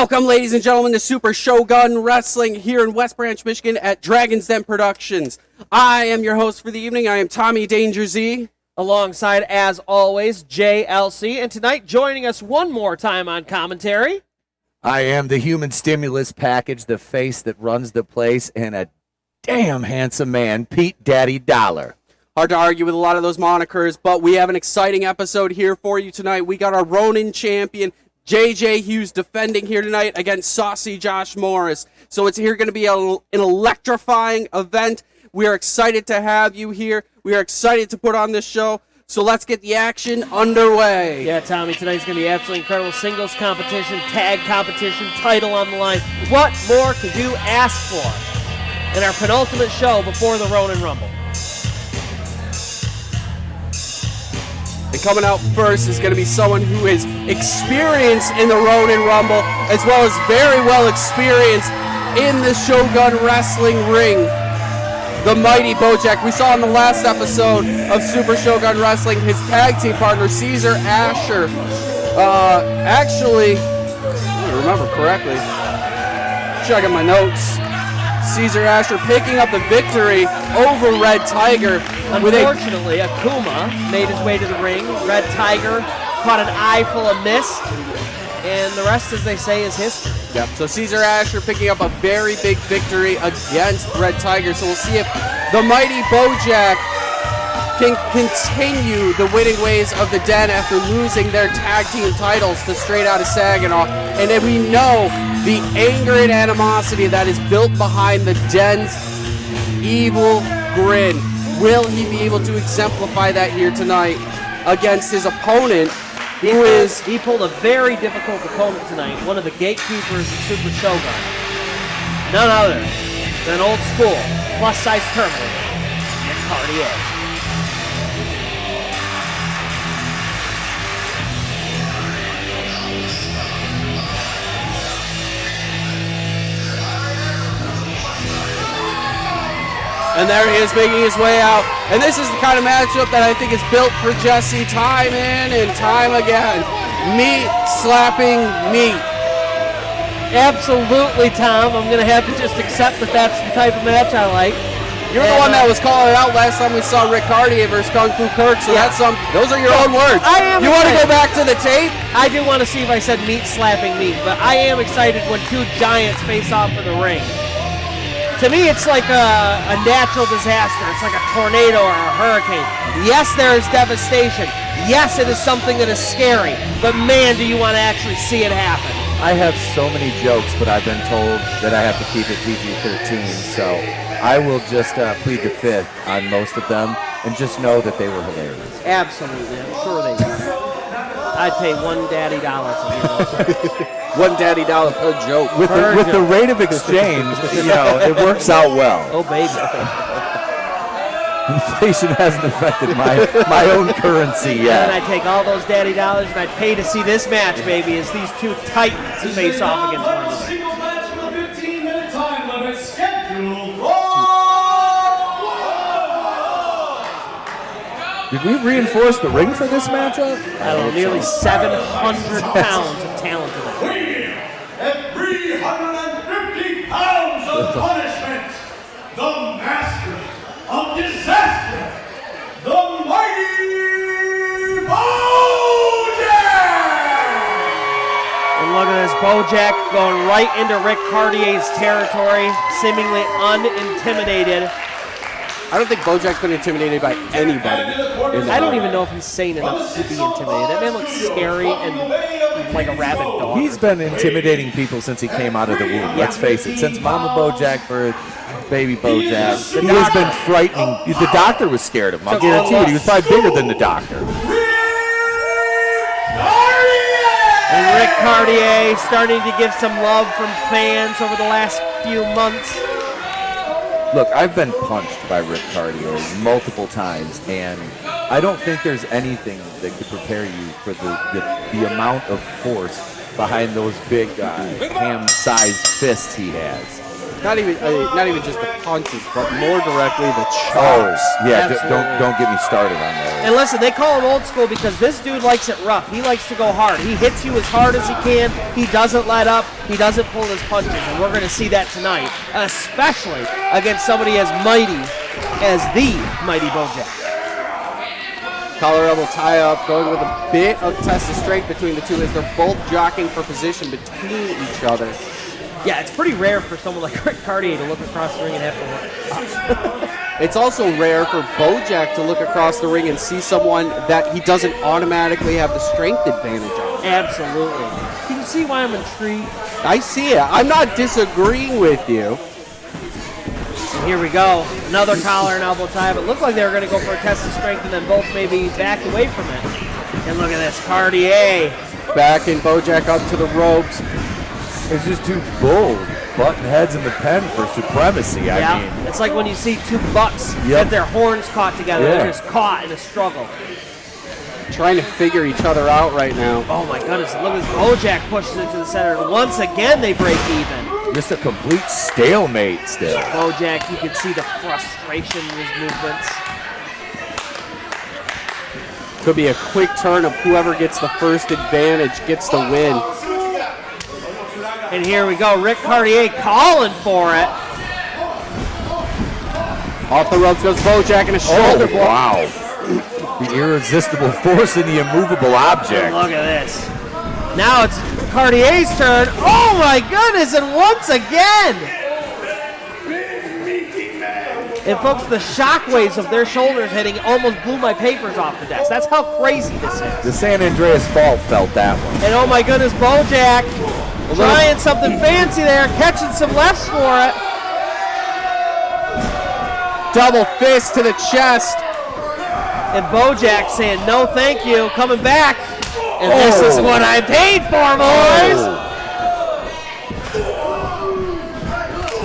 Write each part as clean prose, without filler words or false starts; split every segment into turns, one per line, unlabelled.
Welcome, ladies and gentlemen, to Super Shogun Wrestling here in West Branch, Michigan at Dragon's Den Productions. I am your host for the evening. I am Tommy Danger Z.
Alongside, as always, JLC. And tonight, joining us one more time on commentary,
I am the human stimulus package, the face that runs the place, and a damn handsome man, Pete Daddy Dollar.
Hard to argue with a lot of those monikers, but we have an exciting episode here for you tonight. We got our Ronin champion, JJ Hughes, defending here tonight against saucy Josh Morris. So it's here going to be an electrifying event. We are excited to have you here. We are excited to put on this show. So let's get the action underway.
Yeah, Tommy, tonight's going to be absolutely incredible. Singles competition, tag competition, title on the line. What more could you ask for in our penultimate show before the Ronin Rumble?
And coming out first is going to be someone who is experienced in the Ronin Rumble, as well as very well experienced in the Shogun Wrestling ring. The mighty Bojack. We saw in the last episode of Super Shogun Wrestling his tag team partner, Caesar Asher. Actually, if I remember correctly, checking my notes, Caesar Asher picking up the victory over Red Tiger.
Unfortunately, Akuma made his way to the ring. Red Tiger caught an eye full of mist, and the rest, as they say, is history.
Yep. So Caesar Asher picking up a very big victory against Red Tiger. So we'll see if the mighty Bojack can continue the winning ways of the Den after losing their tag team titles to Straight Outta Saginaw. And then we know the anger and animosity that is built behind the Den's evil grin. Will he be able to exemplify that here tonight against his opponent,
He pulled a very difficult opponent tonight, one of the gatekeepers of Super Shogun. None other than old school, plus-size Terminator, Cardier.
And there he is making his way out. And this is the kind of matchup that I think is built for Jesse time in and time again. Meat slapping meat.
Absolutely, Tom. I'm going to have to just accept that that's the type of match I like.
You're the one that was calling it out last time we saw Rick Cardier versus Kung Fu Kirk, so yeah. Those are your own words. You want to go back to the tape?
I do want to see if I said meat slapping meat, but I am excited when two giants face off for the ring. To me, it's like a natural disaster. It's like a tornado or a hurricane. Yes, there is devastation. Yes, it is something that is scary. But man, do you want to actually see it happen.
I have so many jokes, but I've been told that I have to keep it PG-13, so I will just plead the fifth on most of them and just know that they were hilarious.
Absolutely, I'm sure they were. I'd pay $1 daddy dollar to hear those.
$1 daddy dollar per joke.
With the rate of exchange, it works out well.
Oh, baby.
Inflation hasn't affected my own currency yet.
And I'd take all those daddy dollars and I'd pay to see this match, baby, as these two titans face off against one another.
Single match with a 15-minute time limit scheduled for...
Did we reinforce the ring for this matchup?
I don't know, nearly 700 pounds of talent in it.
Weighing at 350 pounds of punishment, the master of disaster, the mighty Bojack!
And look at this, Bojack going right into Rick Cardier's territory, seemingly unintimidated.
I don't think Bojack's been intimidated by anybody.
I don't even know if he's sane enough to be intimidated. That man looks scary and like a rabid dog.
He's been intimidating people since he came out of the womb. Let's face it. Since Mama Bojack birthed baby Bojack, he has been frightening. The doctor was scared of him. I'll guarantee you. He was probably bigger than the doctor.
And Rick Cardier starting to give some love from fans over the last few months.
Look, I've been punched by Rick Cardier multiple times, and I don't think there's anything that could prepare you for the amount of force behind those big ham-sized fists he has.
Not even just the punches, but more directly the chops.
Oh, yeah,
Absolutely.
don't get me started on that.
And listen, they call him old school because this dude likes it rough. He likes to go hard. He hits you as hard as he can. He doesn't let up. He doesn't pull his punches. And we're going to see that tonight, especially against somebody as mighty as the mighty Bojack.
Collar elbow tie up, going with a bit of test of strength between the two as they're both jockeying for position between each other.
Yeah, it's pretty rare for someone like Rick Cardier to look across the ring and have to look.
It's also rare for Bojack to look across the ring and see someone that he doesn't automatically have the strength advantage on.
Absolutely. Can you see why I'm intrigued?
I see it. I'm not disagreeing with you.
And here we go. Another collar and elbow tie. But it looked like they were going to go for a test of strength and then both maybe back away from it. And look at this. Cardier.
Backing Bojack up to the ropes.
It's just two bulls butting heads in the pen for supremacy. I mean,
it's like when you see two bucks get their horns caught together.
Yeah.
They're just caught in a struggle.
Trying to figure each other out right now.
Oh my goodness, look as Bojack pushes it to the center. And once again, they break even.
just a complete stalemate still.
Bojack, you can see the frustration in his movements.
Could be a quick turn of whoever gets the first advantage gets the win.
And here we go, Rick Cardier calling for it.
Off the ropes goes Bojack and a shoulder blow.
Wow. The irresistible force and the immovable object.
Look at this. Now it's Cardier's turn. Oh my goodness, and once again. And folks, the shockwaves of their shoulders hitting almost blew my papers off the desk. That's how crazy this is.
The San Andreas Fault felt that one.
And oh my goodness, Bojack trying something fancy there, catching some lefts for it.
Double fist to the chest.
And Bojack saying, no thank you, coming back. And this is what I paid for, boys.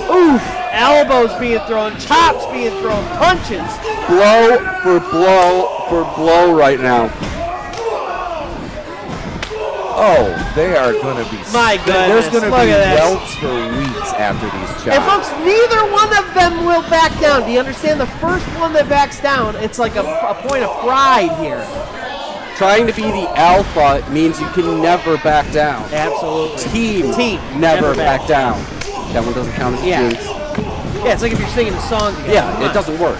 Oof, elbows being thrown, chops being thrown, punches.
Blow for blow for blow right now.
Oh, they are going to be...
My goodness,
there's going to
look
be
at this.
welts for weeks after these chops.
And folks, neither one of them will back down. Do you understand? The first one that backs down, it's like a point of pride here.
Trying to be the alpha means you can never back down.
Absolutely.
Team never back down. That one doesn't count as a jinx.
Yeah, it's like if you're singing a song together.
Yeah, it doesn't work.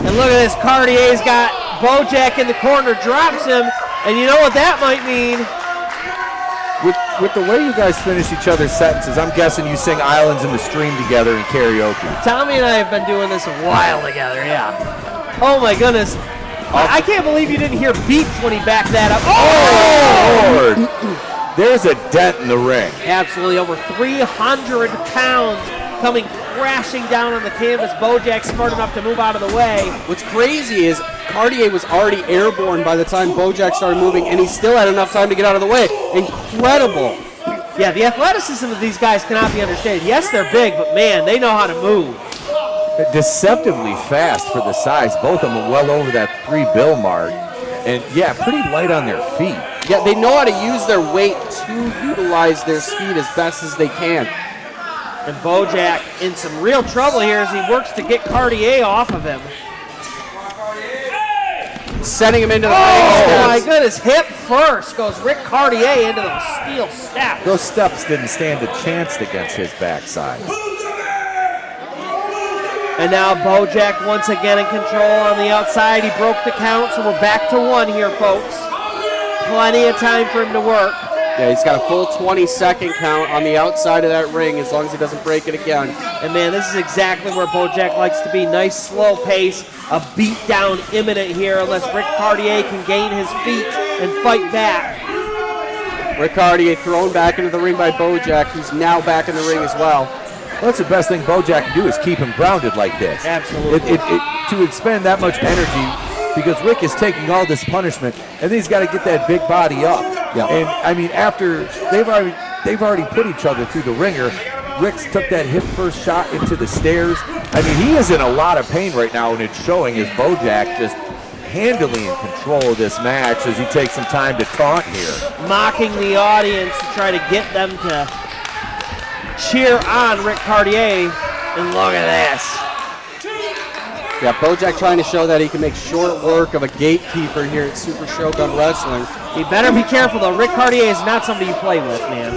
And look at this, Cardier's got Bojack in the corner, drops him, and you know what that might mean?
With the way you guys finish each other's sentences, I'm guessing you sing Islands in the Stream together in karaoke.
Tommy and I have been doing this a while together, yeah. Oh my goodness. I can't believe you didn't hear beeps when he backed that up.
Oh, Lord. There's a dent in the ring.
Absolutely, over 300 pounds coming crashing down on the canvas. Bojack smart enough to move out of the way.
What's crazy is Cardier was already airborne by the time Bojack started moving, and he still had enough time to get out of the way. Incredible.
Yeah, the athleticism of these guys cannot be understated. Yes, they're big, but man, they know how to move.
Deceptively fast for the size. Both of them are well over that 3 bill mark. And yeah, pretty light on their feet.
Yeah, they know how to use their weight to utilize their speed as best as they can.
And Bojack in some real trouble here as he works to get Cardier off of him.
Setting him into the ring.
Oh my goodness, hip first goes Rick Cardier into those steel steps.
Those steps didn't stand a chance against his backside.
And now Bojack once again in control on the outside. He broke the count, so we're back to 1 here, folks. Plenty of time for him to work.
Yeah, he's got a full 20-second count on the outside of that ring as long as he doesn't break it again.
And man, this is exactly where Bojack likes to be. Nice slow pace, a beat down imminent here unless Rick Cardier can gain his feet and fight back.
Rick Cardier thrown back into the ring by Bojack, who's now back in the ring as well.
Well, that's the best thing Bojack can do is keep him grounded like this.
Absolutely.
To expend that much energy, because Rick is taking all this punishment, and then he's got to get that big body up.
Yeah.
And I mean, after they've already put each other through the ringer, Rick took that hip first shot into the stairs. I mean, he is in a lot of pain right now, and it's showing as Bojack just handily in control of this match as he takes some time to taunt here.
Mocking the audience to try to get them to cheer on Rick Cardier. And look at this.
Yeah, Bojack trying to show that he can make short work of a gatekeeper here at Super Shogun Wrestling.
He better be careful, though. Rick Cardier is not somebody you play with, man.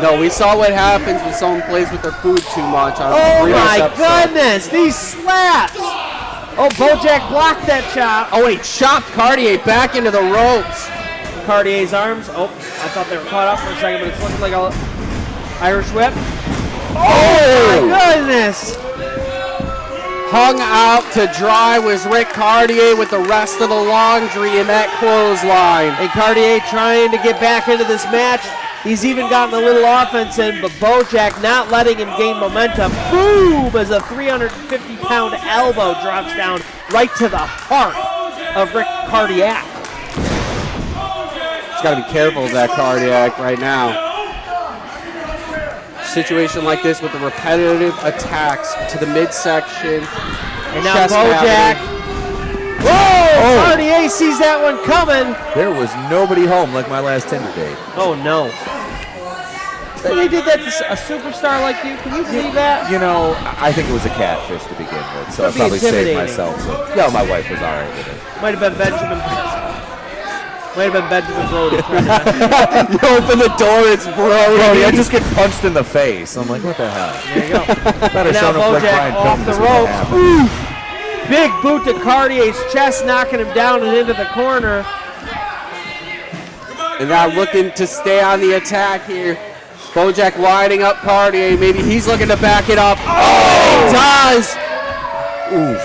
No, we saw what happens when someone plays with their food too much.
Oh, my goodness. These slaps. Oh, Bojack blocked that chop.
Oh, and he chopped Cardier back into the ropes.
Cardier's arms. Oh, I thought they were caught up for a second, but it's looking like a Irish whip. Oh, my goodness.
Hung out to dry was Rick Cardier with the rest of the laundry in that clothesline.
And Cardier trying to get back into this match. He's even gotten a little offense in, but Bojack not letting him gain momentum. Boom! As a 350-pound elbow drops down right to the heart of Rick Cardiac.
He's got to be careful of that Cardiac right now. Situation like this with the repetitive attacks to the midsection.
And now Bojack. Whoa! Cardier sees that one coming.
There was nobody home like my last Tinder date.
Oh, no. So they did that to a superstar like you? Can you believe that?
You know, I think it was a catfish to begin with, so I probably saved myself. So, yeah, my wife was all right with it.
Might have been Benjamin. Might have been Benjamin Brody.
You open the door, it's Brody.
I just get punched in the face. I'm like, what the hell?
There you go.
Better
Now Bojack off the ropes. Oof. Big boot to Cardier's chest, knocking him down and into the corner.
And now looking to stay on the attack here. Bojack winding up Cardier. Maybe he's looking to back it up. Oh, he does. Oof.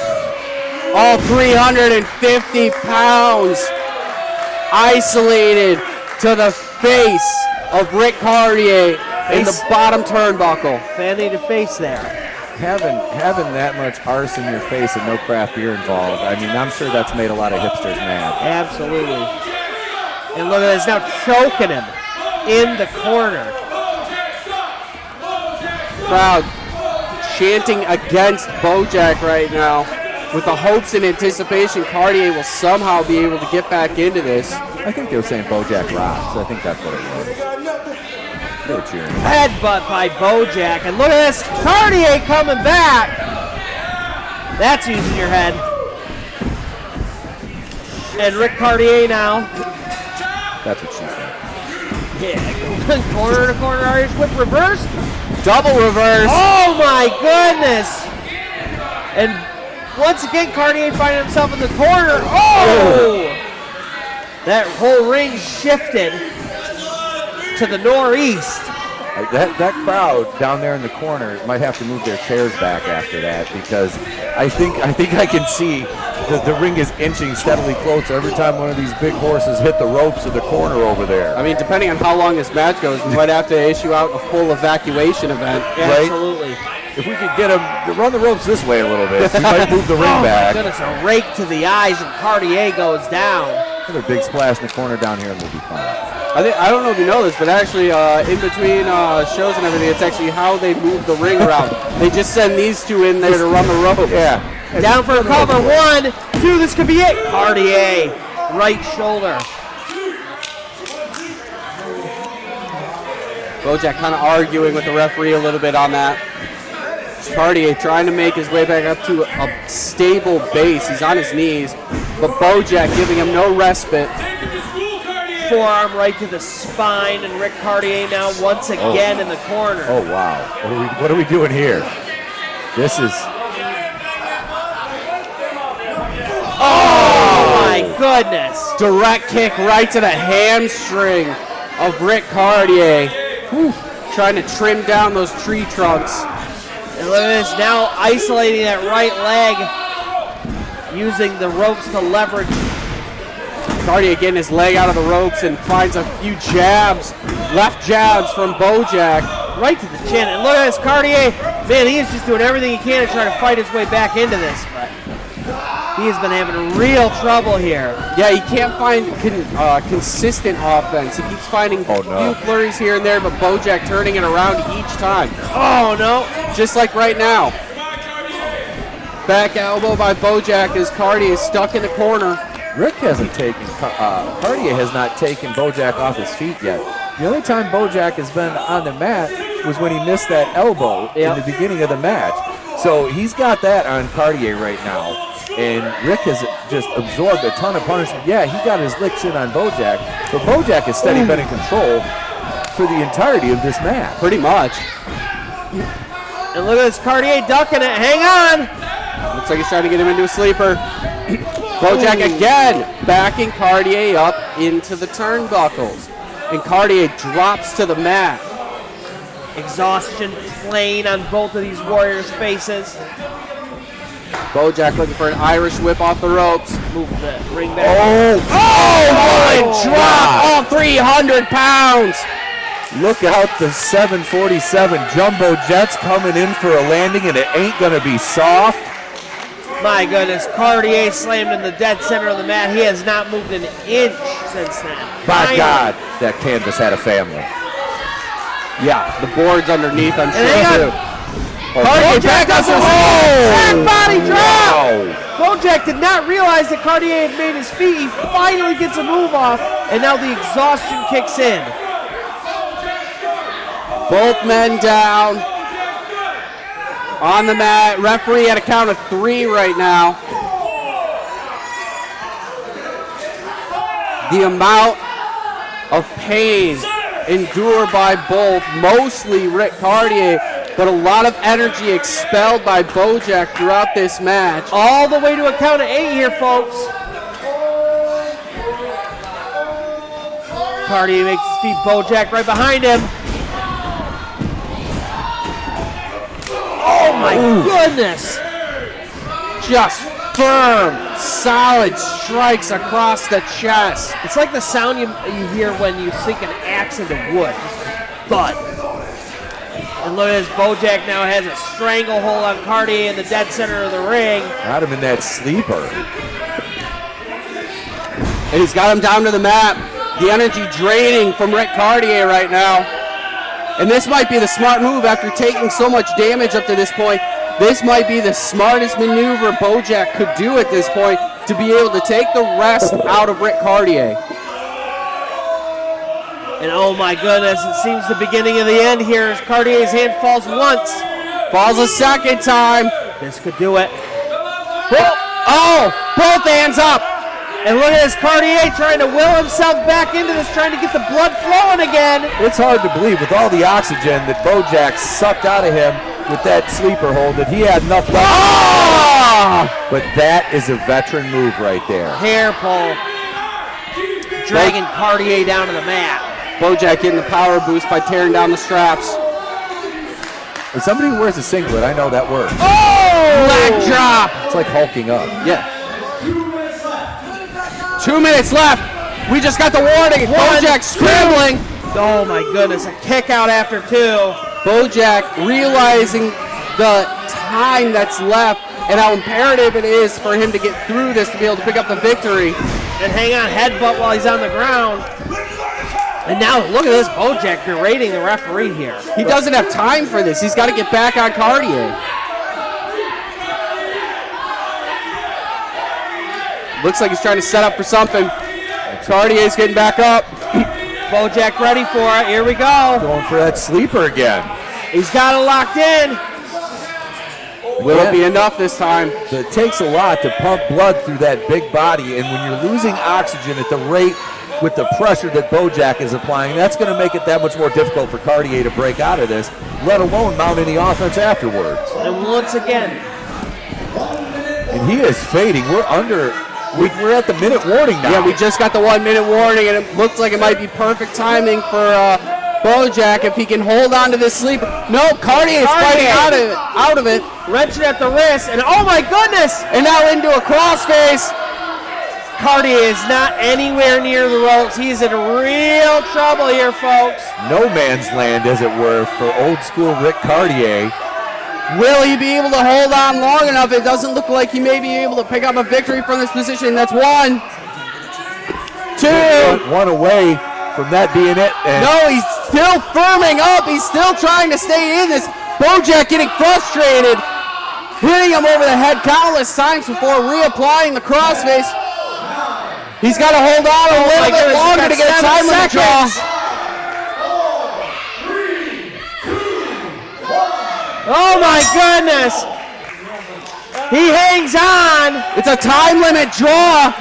All 350 pounds isolated to the face of Rick Cardier in the bottom turnbuckle.
Fanny to face there.
Having that much arse in your face and no craft beer involved, I mean, I'm sure that's made a lot of hipsters mad.
Absolutely. And look at this, now choking him in the corner.
Crowd chanting against Bojack right now with the hopes and anticipation Cardier will somehow be able to get back into this.
I think they were saying Bojack rocks. I think that's what it was. They were cheering.
Headbutt by Bojack, and look at this, Cardier coming back. That's using your head. And Rick Cardier now.
That's what she said.
Yeah, corner to corner Irish whip reverse.
Double reverse.
Oh my goodness. And once again, Cardier finding himself in the corner. Oh! That whole ring shifted to the northeast.
That crowd down there in the corner might have to move their chairs back after that, because I think I can see the ring is inching steadily closer every time one of these big horses hit the ropes of the corner over there.
I mean, depending on how long this match goes, we might have to issue out a full evacuation event.
Right?
Absolutely.
If we could get him to run the ropes this way a little bit, we might move the ring back.
Oh my goodness, a rake to the eyes, and Cardier goes down.
Another big splash in the corner down here, and we'll be fine.
I don't know if you know this, but actually in between shows and everything, it's actually how they move the ring around. They just send these two in there to run the rope.
Yeah.
Down for a cover. 1, 2, this could be it. Cardier, right shoulder.
Bojack kind of arguing with the referee a little bit on that. Cardier trying to make his way back up to a stable base. He's on his knees, but Bojack giving him no respite.
Forearm right to the spine, and Rick Cardier now once again in the corner.
Oh wow! What are we doing here? This is.
Oh my goodness!
Direct kick right to the hamstring of Rick Cardier. Whew. Trying to trim down those tree trunks.
And look at this, now isolating that right leg, using the ropes to leverage.
Cardier getting his leg out of the ropes and finds a few jabs, left jabs from Bojack.
Right to the chin. And look at this, Cardier. Man, he is just doing everything he can to try to fight his way back into this. But he has been having real trouble here.
Yeah, he can't find consistent offense. He keeps finding a few flurries here and there, but Bojack turning it around each time.
Oh, no.
Just like right now. Back elbow by Bojack as Cardier is stuck in the corner.
Rick hasn't taken, Cardier has not taken Bojack off his feet yet. The only time Bojack has been on the mat was when he missed that elbow in the beginning of the match. So he's got that on Cardier right now. And Rick has just absorbed a ton of punishment. Yeah, he got his licks in on Bojack, but Bojack has steady been in control for the entirety of this match.
Pretty much.
And look at this Cardier ducking it. Hang on.
Looks like he's trying to get him into a sleeper. Bojack again backing Cardier up into the turnbuckles. And Cardier drops to the mat.
Exhaustion playing on both of these Warriors' faces.
Bojack looking for an Irish whip off the ropes.
Move the ring back.
Oh, drop! All 300 pounds!
Look out, the 747 Jumbo Jets coming in for a landing, and it ain't going to be soft.
My goodness, Cardier slammed in the dead center of the mat. He has not moved an inch since then.
By God, that canvas had a family.
Yeah, the board's underneath, I'm sure, too.
Bojack does a back body drop!
Wow.
Bojack did not realize that Cardier had made his feet. He finally gets a move off, and now the exhaustion kicks in.
Both men down on the mat. Referee at a count of 3 right now. The amount of pain endured by both, mostly Rick Cardier, but a lot of energy expelled by Bojack throughout this match.
All the way to a count of 8 here, folks. Cardier makes his feet, Bojack right behind him. Oh my goodness!
Just firm, solid strikes across the chest.
It's like the sound you hear when you sink an axe into wood. Thud. And look at this, Bojack now has a stranglehold on Cardier in the dead center of the ring.
Got him in that sleeper.
And he's got him down to the mat. The energy draining from Rick Cardier right now. And this might be the smart move after taking so much damage up to this point. This might be the smartest maneuver Bojack could do at this point to be able to take the rest out of Rick Cardier.
And oh my goodness, it seems the beginning of the end here as Cardier's hand falls once.
Falls a second time.
This could do it.
Oh, both hands up.
And look at this, Cardier trying to will himself back into this, trying to get the blood flowing again.
It's hard to believe with all the oxygen that Bojack sucked out of him with that sleeper hold that he had enough left.
Ah!
But that is a veteran move right there.
Hair pull. Dragging Cardier down to the mat.
Bojack getting the power boost by tearing down the straps.
If somebody wears a singlet, I know that works.
Oh! Leg drop.
It's like hulking up.
Yeah. 2 minutes left. We just got the warning. Bojack scrambling.
Oh my goodness, a kick out after 2.
Bojack realizing the time that's left and how imperative it is for him to get through this to be able to pick up the victory.
And hang on, headbutt while he's on the ground. And now look at this, Bojack berating the referee here.
He doesn't have time for this. He's got to get back on Cardier. Looks like he's trying to set up for something. Cardier's getting back up.
Bojack ready for it. Here we go.
Going for that sleeper again.
He's got it locked in.
Will it be enough this time?
It takes a lot to pump blood through that big body, and when you're losing oxygen at the rate with the pressure that Bojack is applying, that's going to make it that much more difficult for Cardier to break out of this, let alone mount any offense afterwards.
And once again.
And he is fading. We're at the minute warning now.
Yeah, we just got the 1 minute warning, and it looks like it might be perfect timing for Bojack if he can hold on to this sleeper. No, Cardier is fighting out of it.
Wrenching at the wrist, and oh my goodness!
And now into a crossface.
Cardier is not anywhere near the ropes. He's in real trouble here, folks.
No man's land, as it were, for old school Rick Cardier.
Will he be able to hold on long enough? It doesn't look like he may be able to pick up a victory from this position. That's 1, 2.
One away from that being it. And
no, he's still firming up. He's still trying to stay in this. Bojack getting frustrated, hitting him over the head countless times before reapplying the crossface. He's got to hold on a little bit longer to get a time limit draw.
Oh my goodness! He hangs on!
It's a time limit draw!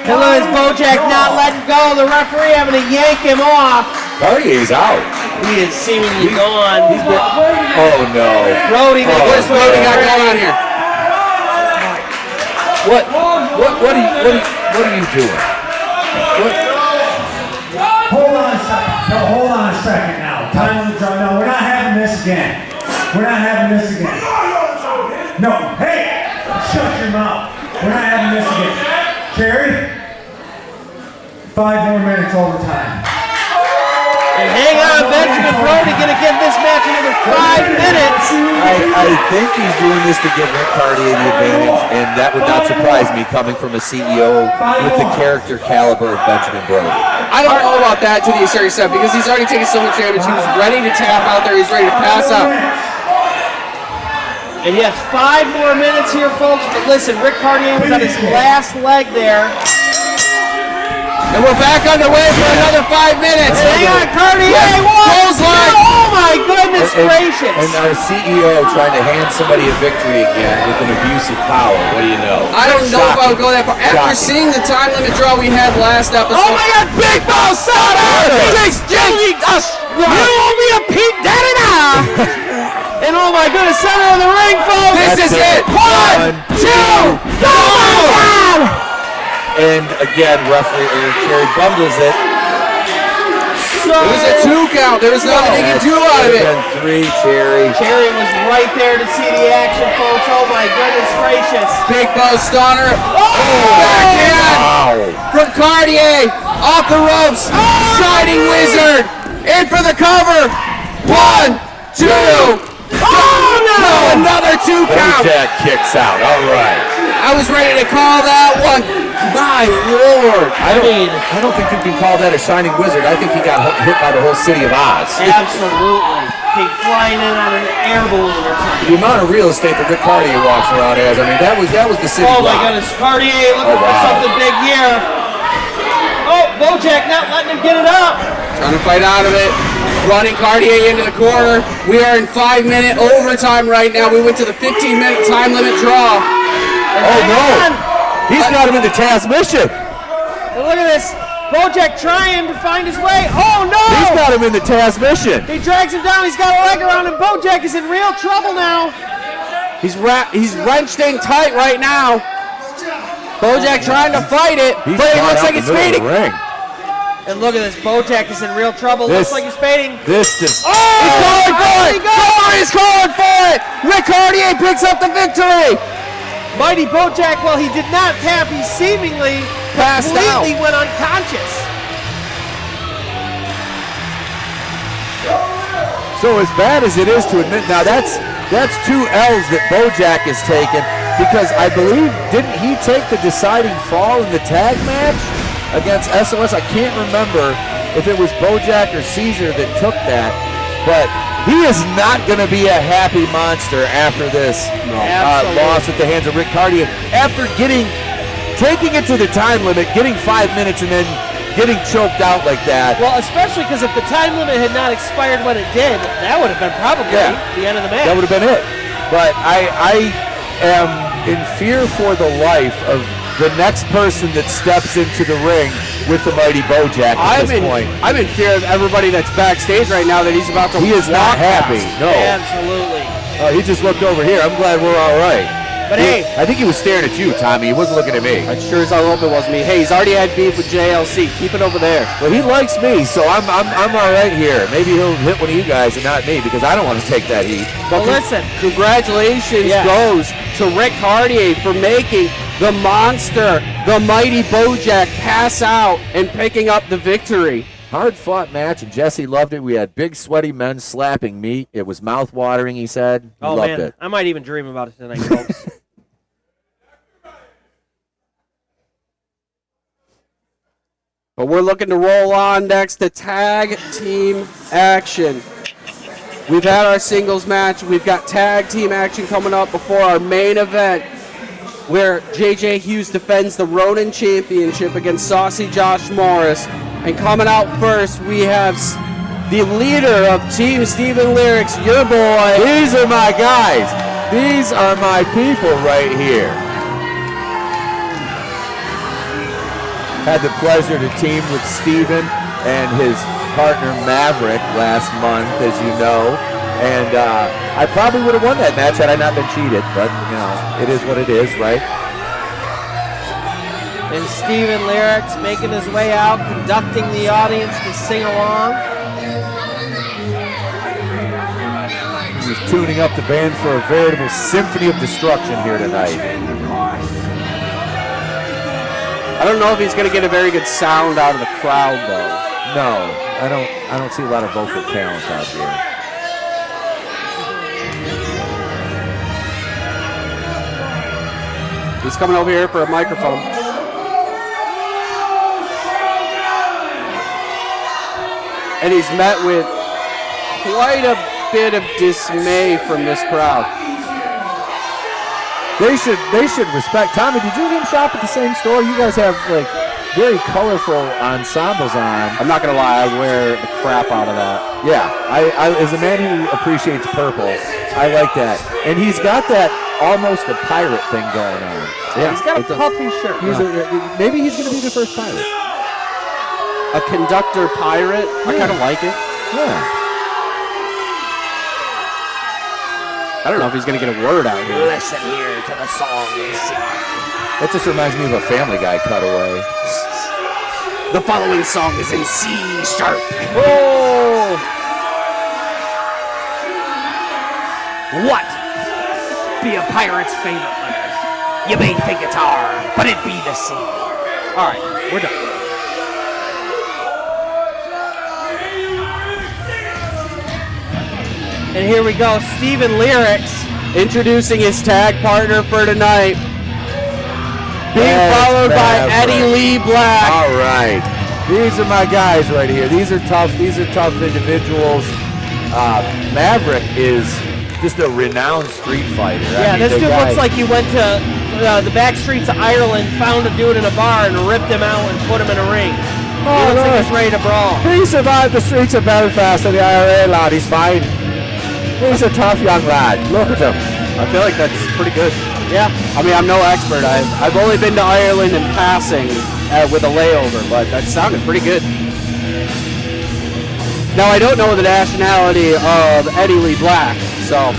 And look at Bojack not letting go. The referee having to yank him off.
Cardier's out.
He is seemingly gone.
Oh no.
Ronin,
What's Brody got going on here?
What are you doing?
Hold on a second. No, hold on a second now. Time limit draw. No, we're not having this again. We're not having this again. No, hey! Shut your mouth. We're not having this again. Carrie? 5 more minutes overtime.
And hang on, Benjamin Brody going to give this match another 5 minutes.
I think he's doing this to give Rick Cardier the advantage, and that would not surprise me coming from a CEO with the character caliber of Benjamin Brody.
I don't know about that to the serious stuff because he's already taken so much damage. He was ready to tap out there. He's ready to pass out.
And yes, 5 more minutes here, folks. But listen, Rick Cardier was on his last leg there.
And we're back underway for another 5 minutes.
Hang on, Cardier. Oh my goodness gracious.
And our CEO trying to hand somebody a victory again with an abusive power. What do you know?
I don't know if I would go that far. After seeing the time limit draw we had last episode.
Oh my God, Big Boss Soda! You owe me a Pete da-da-da! And oh my goodness, center of the ring, folks!
This is it! 1, 2, go!
And again, referee Cherry bundles it.
So
it was a 2 count. There was nothing he could do out of it.
And 3, Cherry.
Cherry was right there to see the action, folks. Oh my goodness gracious.
Big Bo Stunner.
Wow.
From Cardier. Off the ropes. Shining Wizard. In for the cover. 1, 2.
Oh no!
Another 2 count.
Bojack kicks out. All right.
I was ready to call that one. My Lord.
I don't think you can call that a shining wizard. I think he got hit by the whole city of Oz.
Absolutely. Came flying in on an air balloon or something.
The amount of real estate that Rick Cardier walks around as, I mean, that was the city.
Oh my goodness, Cardier looking for something big here. Oh, Bojack not letting him get it up.
Trying to fight out of it. Running Cardier into the corner. We are in 5-minute overtime right now. We went to the 15-minute time limit draw.
Oh no! He's got him in the transmission.
And look at this. Bojack trying to find his way. Oh no!
He's got him in the transmission.
He drags him down. He's got a leg around him. Bojack is in real trouble now.
He's wrenched in tight right now. Bojack trying to fight it, but it looks like it's fading.
And look at this. Bojack is in real trouble. Looks like he's fading.
This just...
Oh! He's calling for it! Somebody's calling for it! Rick Cardier picks up the victory!
Mighty Bojack, well, he did not tap. He seemingly completely went unconscious.
So as bad as it is to admit, now that's 2 L's that Bojack has taken, because I believe, didn't he take the deciding fall in the tag match against SOS? I can't remember if it was Bojack or Caesar that took that, but he is not going to be a happy monster after this loss at the hands of Rick Cardier. After taking it to the time limit, getting 5 minutes, and then getting choked out like that.
Well, especially because if the time limit had not expired when it did, that would have been probably the end of the match.
That would have been it. But I am in fear for the life of the next person that steps into the ring with the mighty Bojack at this point.
I'm in fear of everybody that's backstage right now that he's about to
He is not happy. No.
Absolutely.
He just looked over here. I'm glad we're all right.
But hey,
I think he was staring at you, Tommy. He wasn't looking at me.
I sure as I hope it wasn't me. Hey, he's already had beef with JLC. Keep it over there.
Well, he likes me, so I'm all right here. Maybe he'll hit one of you guys and not me, because I don't want to take that heat.
Well, listen.
Congratulations goes to Rick Cardier for making the monster, the mighty Bojack, pass out and picking up the victory.
Hard-fought match, and Jesse loved it. We had big, sweaty men slapping meat. It was mouth-watering, he said. He loved it.
I might even dream about it tonight, folks.
But we're looking to roll on next to tag team action. We've had our singles match. We've got tag team action coming up before our main event, where JJ Hughes defends the Ronin Championship against Saucy Josh Morris. And coming out first, we have the leader of Team Steven Lyrics, your boy.
These are my guys. These are my people right here. Had the pleasure to team with Steven and his partner Maverick last month, as you know. And I probably would have won that match had I not been cheated. But, you know, it is what it is, right?
And Steven Lyrics making his way out, conducting the audience to sing along.
He's tuning up the band for a veritable symphony of destruction here tonight.
I don't know if he's going to get a very good sound out of the crowd, though.
No, I don't see a lot of vocal talent out here.
He's coming over here for a microphone. And he's met with quite a bit of dismay from this crowd.
They should respect. Tommy, did you and him shop at the same store? You guys have like very colorful ensembles on.
I'm not gonna lie, I wear the crap out of that.
Yeah, I as a man who appreciates purple, I like that. And he's got that almost a pirate thing going on.
Yeah,
He's got a puffy shirt.
Maybe he's going to be the first pirate.
A conductor pirate. I kind of like it.
Yeah.
I don't know if he's going to get a word out here.
Listen here to the song you sing.
That just reminds me of a Family Guy cutaway.
The following song is in C sharp.
Oh! What? Be a pirate's favorite letter. You may think it's R, but it be the C. All right, we're done. And here we go, Steven Lyrics
Introducing his tag partner for tonight. Being followed by Eddie Lee Black.
All right. These are my guys right here. These are tough individuals. Maverick is just a renowned street fighter.
Yeah, this dude looks like he went to the back streets of Ireland, found a dude in a bar, and ripped him out and put him in a ring. He looks like he's ready to brawl.
He survived the streets of Belfast and the IRA, lad. He's fine. He's a tough young lad. Look at him.
I feel like that's pretty good.
Yeah.
I mean, I'm no expert. I've only been to Ireland in passing with a layover, but that sounded pretty good. Now, I don't know the nationality of Eddie Lee Black, so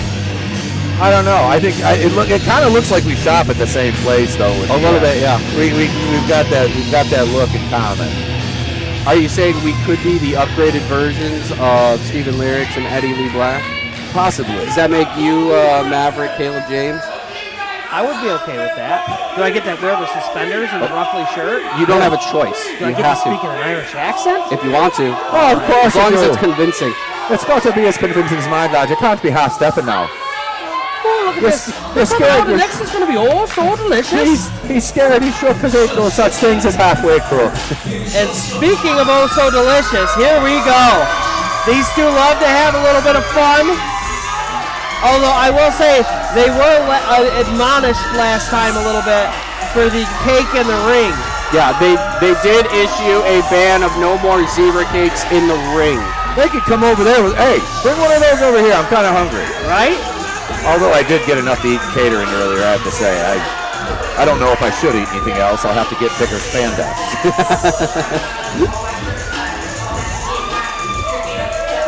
I don't know. I think it kind of looks like we shop at the same place, though.
a little bit, yeah.
We've got that look in common.
Are you saying we could be the upgraded versions of Steven Lyrics and Eddie Lee Black?
Possibly.
Does that make you Maverick Caleb James?
I would be okay with that. Do I get to wear the suspenders and the ruffly shirt?
You don't have a choice.
Do I
You
get to
have
speak in an Irish accent?
if you want to.
Oh, of course
As long
you
as it's
do.
convincing.
It's got to be as convincing as my lad. You can't be half-stepping now.
Oh, look at this.
You're scared.
The next is going to be oh so delicious.
He's scared. He's sure because ain't no such things as halfway crooks.
And speaking of oh so delicious, here we go. These two love to have a little bit of fun. Although I will say they were admonished last time a little bit for the cake in the ring.
Yeah, they did issue a ban of no more zebra cakes in the ring.
They could come over there with, hey, bring one of those over here. I'm kind of hungry.
Right?
Although I did get enough to eat catering earlier, I have to say. I don't know if I should eat anything else. I'll have to get bigger spandex.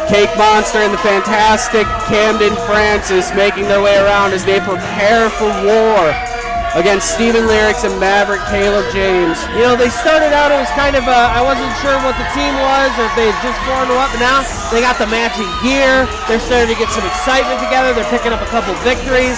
Cake Monster and the fantastic Camden Francis making their way around as they prepare for war against Steven Lyrics and Maverick Caleb James.
You know, they started out, it was kind of, I wasn't sure what the team was or if they had just formed up, but now they got the matching gear. They're starting to get some excitement together. They're picking up a couple victories.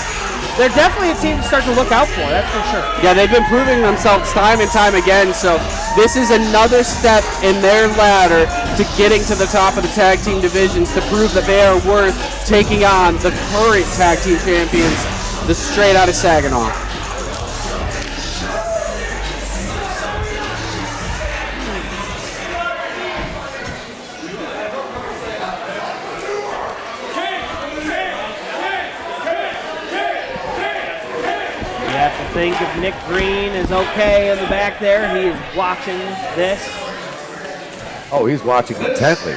They're definitely a team to start to look out for, that's for sure.
Yeah, they've been proving themselves time and time again, so this is another step in their ladder to getting to the top of the tag team divisions to prove that they are worth taking on the current tag team champions, the Straight Outta Saginaw.
I think if Nick Green is okay in the back there, he is watching this.
Oh, he's watching intently.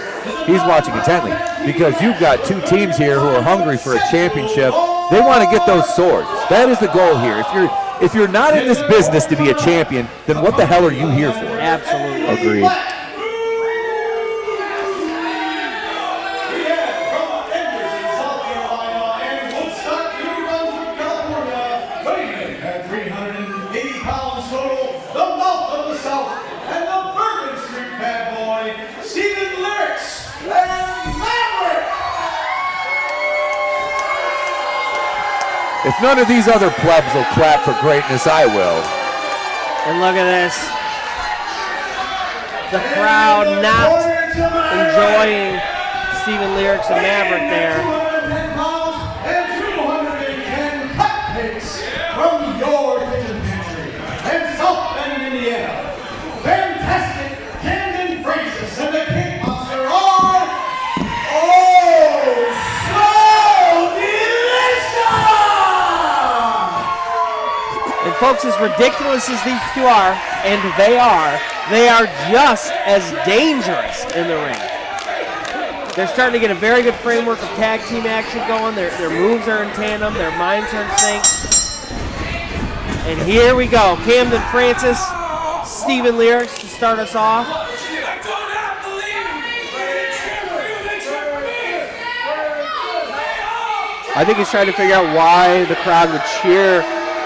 He's watching intently because you've got two teams here who are hungry for a championship. They want to get those swords. That is the goal here. If you're not in this business to be a champion, then what the hell are you here for?
Absolutely.
Agreed. If none of these other plebs will clap for greatness, I will.
And look at this. The crowd not enjoying Steven Lyrics and Maverick there.
From your kitchen pantry in South Bend, Indiana. Fantastic Camden Francis and the King Monster are
And folks, as ridiculous as these two are, and they are just as dangerous in the ring. They're starting to get a very good framework of tag team action going. Their moves are in tandem. Their minds are in sync. And here we go. Camden Francis, Steven Lyrics to start us off.
I think he's trying to figure out why the crowd would cheer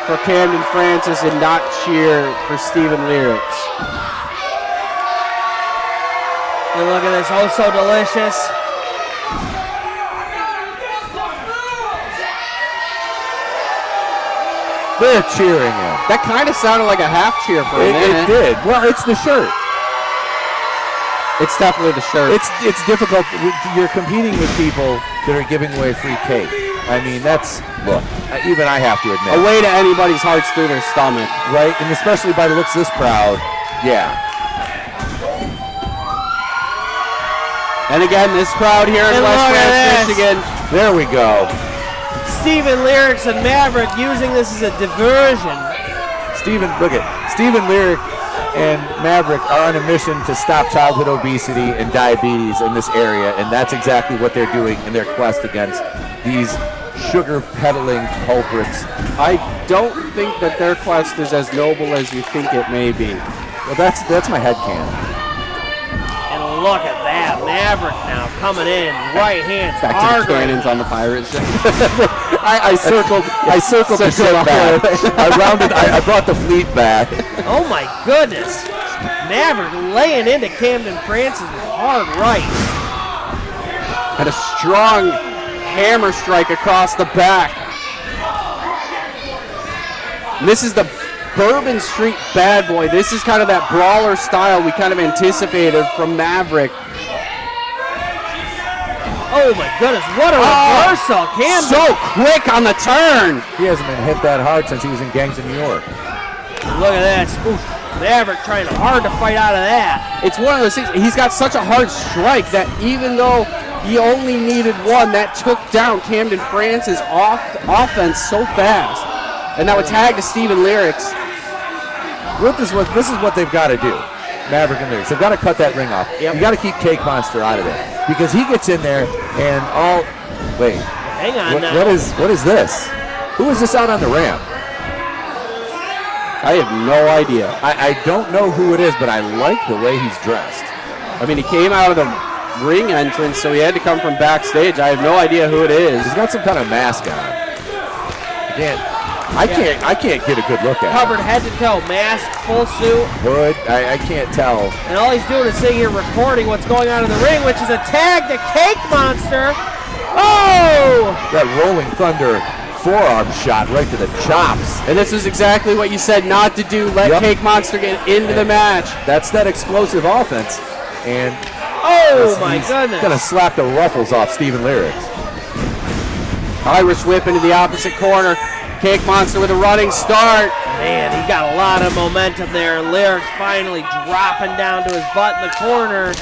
for Camden Francis and not cheer for Steven Lyrics.
And look at this, oh so delicious.
They're cheering him.
That kind of sounded like a half cheer for a minute.
It did. Well, it's the shirt.
It's definitely the shirt.
It's difficult. You're competing with people that are giving away free cake. I mean, that's, look, even I have to admit.
A way to anybody's hearts through their stomach.
Right? And especially by the looks of this crowd, yeah.
And again, this crowd here in West Branch, Michigan.
There we go.
Steven Lyrics and Maverick using this as a diversion.
Steven Lyric and Maverick are on a mission to stop childhood obesity and diabetes in this area, and that's exactly what they're doing in their quest against these sugar-peddling culprits.
I don't think that their quest is as noble as you think it may be.
Well, that's my headcanon.
And look at that, Maverick now coming in, right hand,
Back
hard
to the cannons on the pirate ship.
I circled the ship back. I brought the fleet back.
Oh my goodness. Maverick laying into Camden Francis with hard right.
And a strong hammer strike across the back. And this is the Bourbon Street Bad Boy. This is kind of that brawler style we kind of anticipated from Maverick.
Oh my goodness, what a reversal. Camden.
So quick on the turn.
He hasn't been hit that hard since he was in Gangs of New York.
Look at this. Oof. Maverick trying hard to fight out of that.
It's one of those things. He's got such a hard strike that even though he only needed one, that took down Camden Francis' offense so fast. And that would tag to Steven Lyrics.
This is what they've got to do. Maverick and Lyrics. They've got to cut that ring off. Yep. You got to keep Cake Monster out of there because he gets in there and all. Wait.
Hang on now.
What is this? Who is this out on the ramp?
I have no idea.
I don't know who it is, but I like the way he's dressed.
I mean, he came out of the ring entrance, so he had to come from backstage. I have no idea who it is.
He's got some kind of mask on. I can't get a good look at
Covered
him.
head to toe, mask, full suit.
Hood, I can't tell.
And all he's doing is sitting here recording what's going on in the ring, which is a tag to Cake Monster. Oh!
That Rolling Thunder forearm shot right to the chops.
And this is exactly what you said not to do. Let Cake Monster get into the match.
That's that explosive offense. And
oh my goodness.
Gonna slap the ruffles off Steven Lyrics.
Irish whip into the opposite corner. Cake Monster with a running start.
Man, he got a lot of momentum there. Lyrics finally dropping down to his butt in the corner.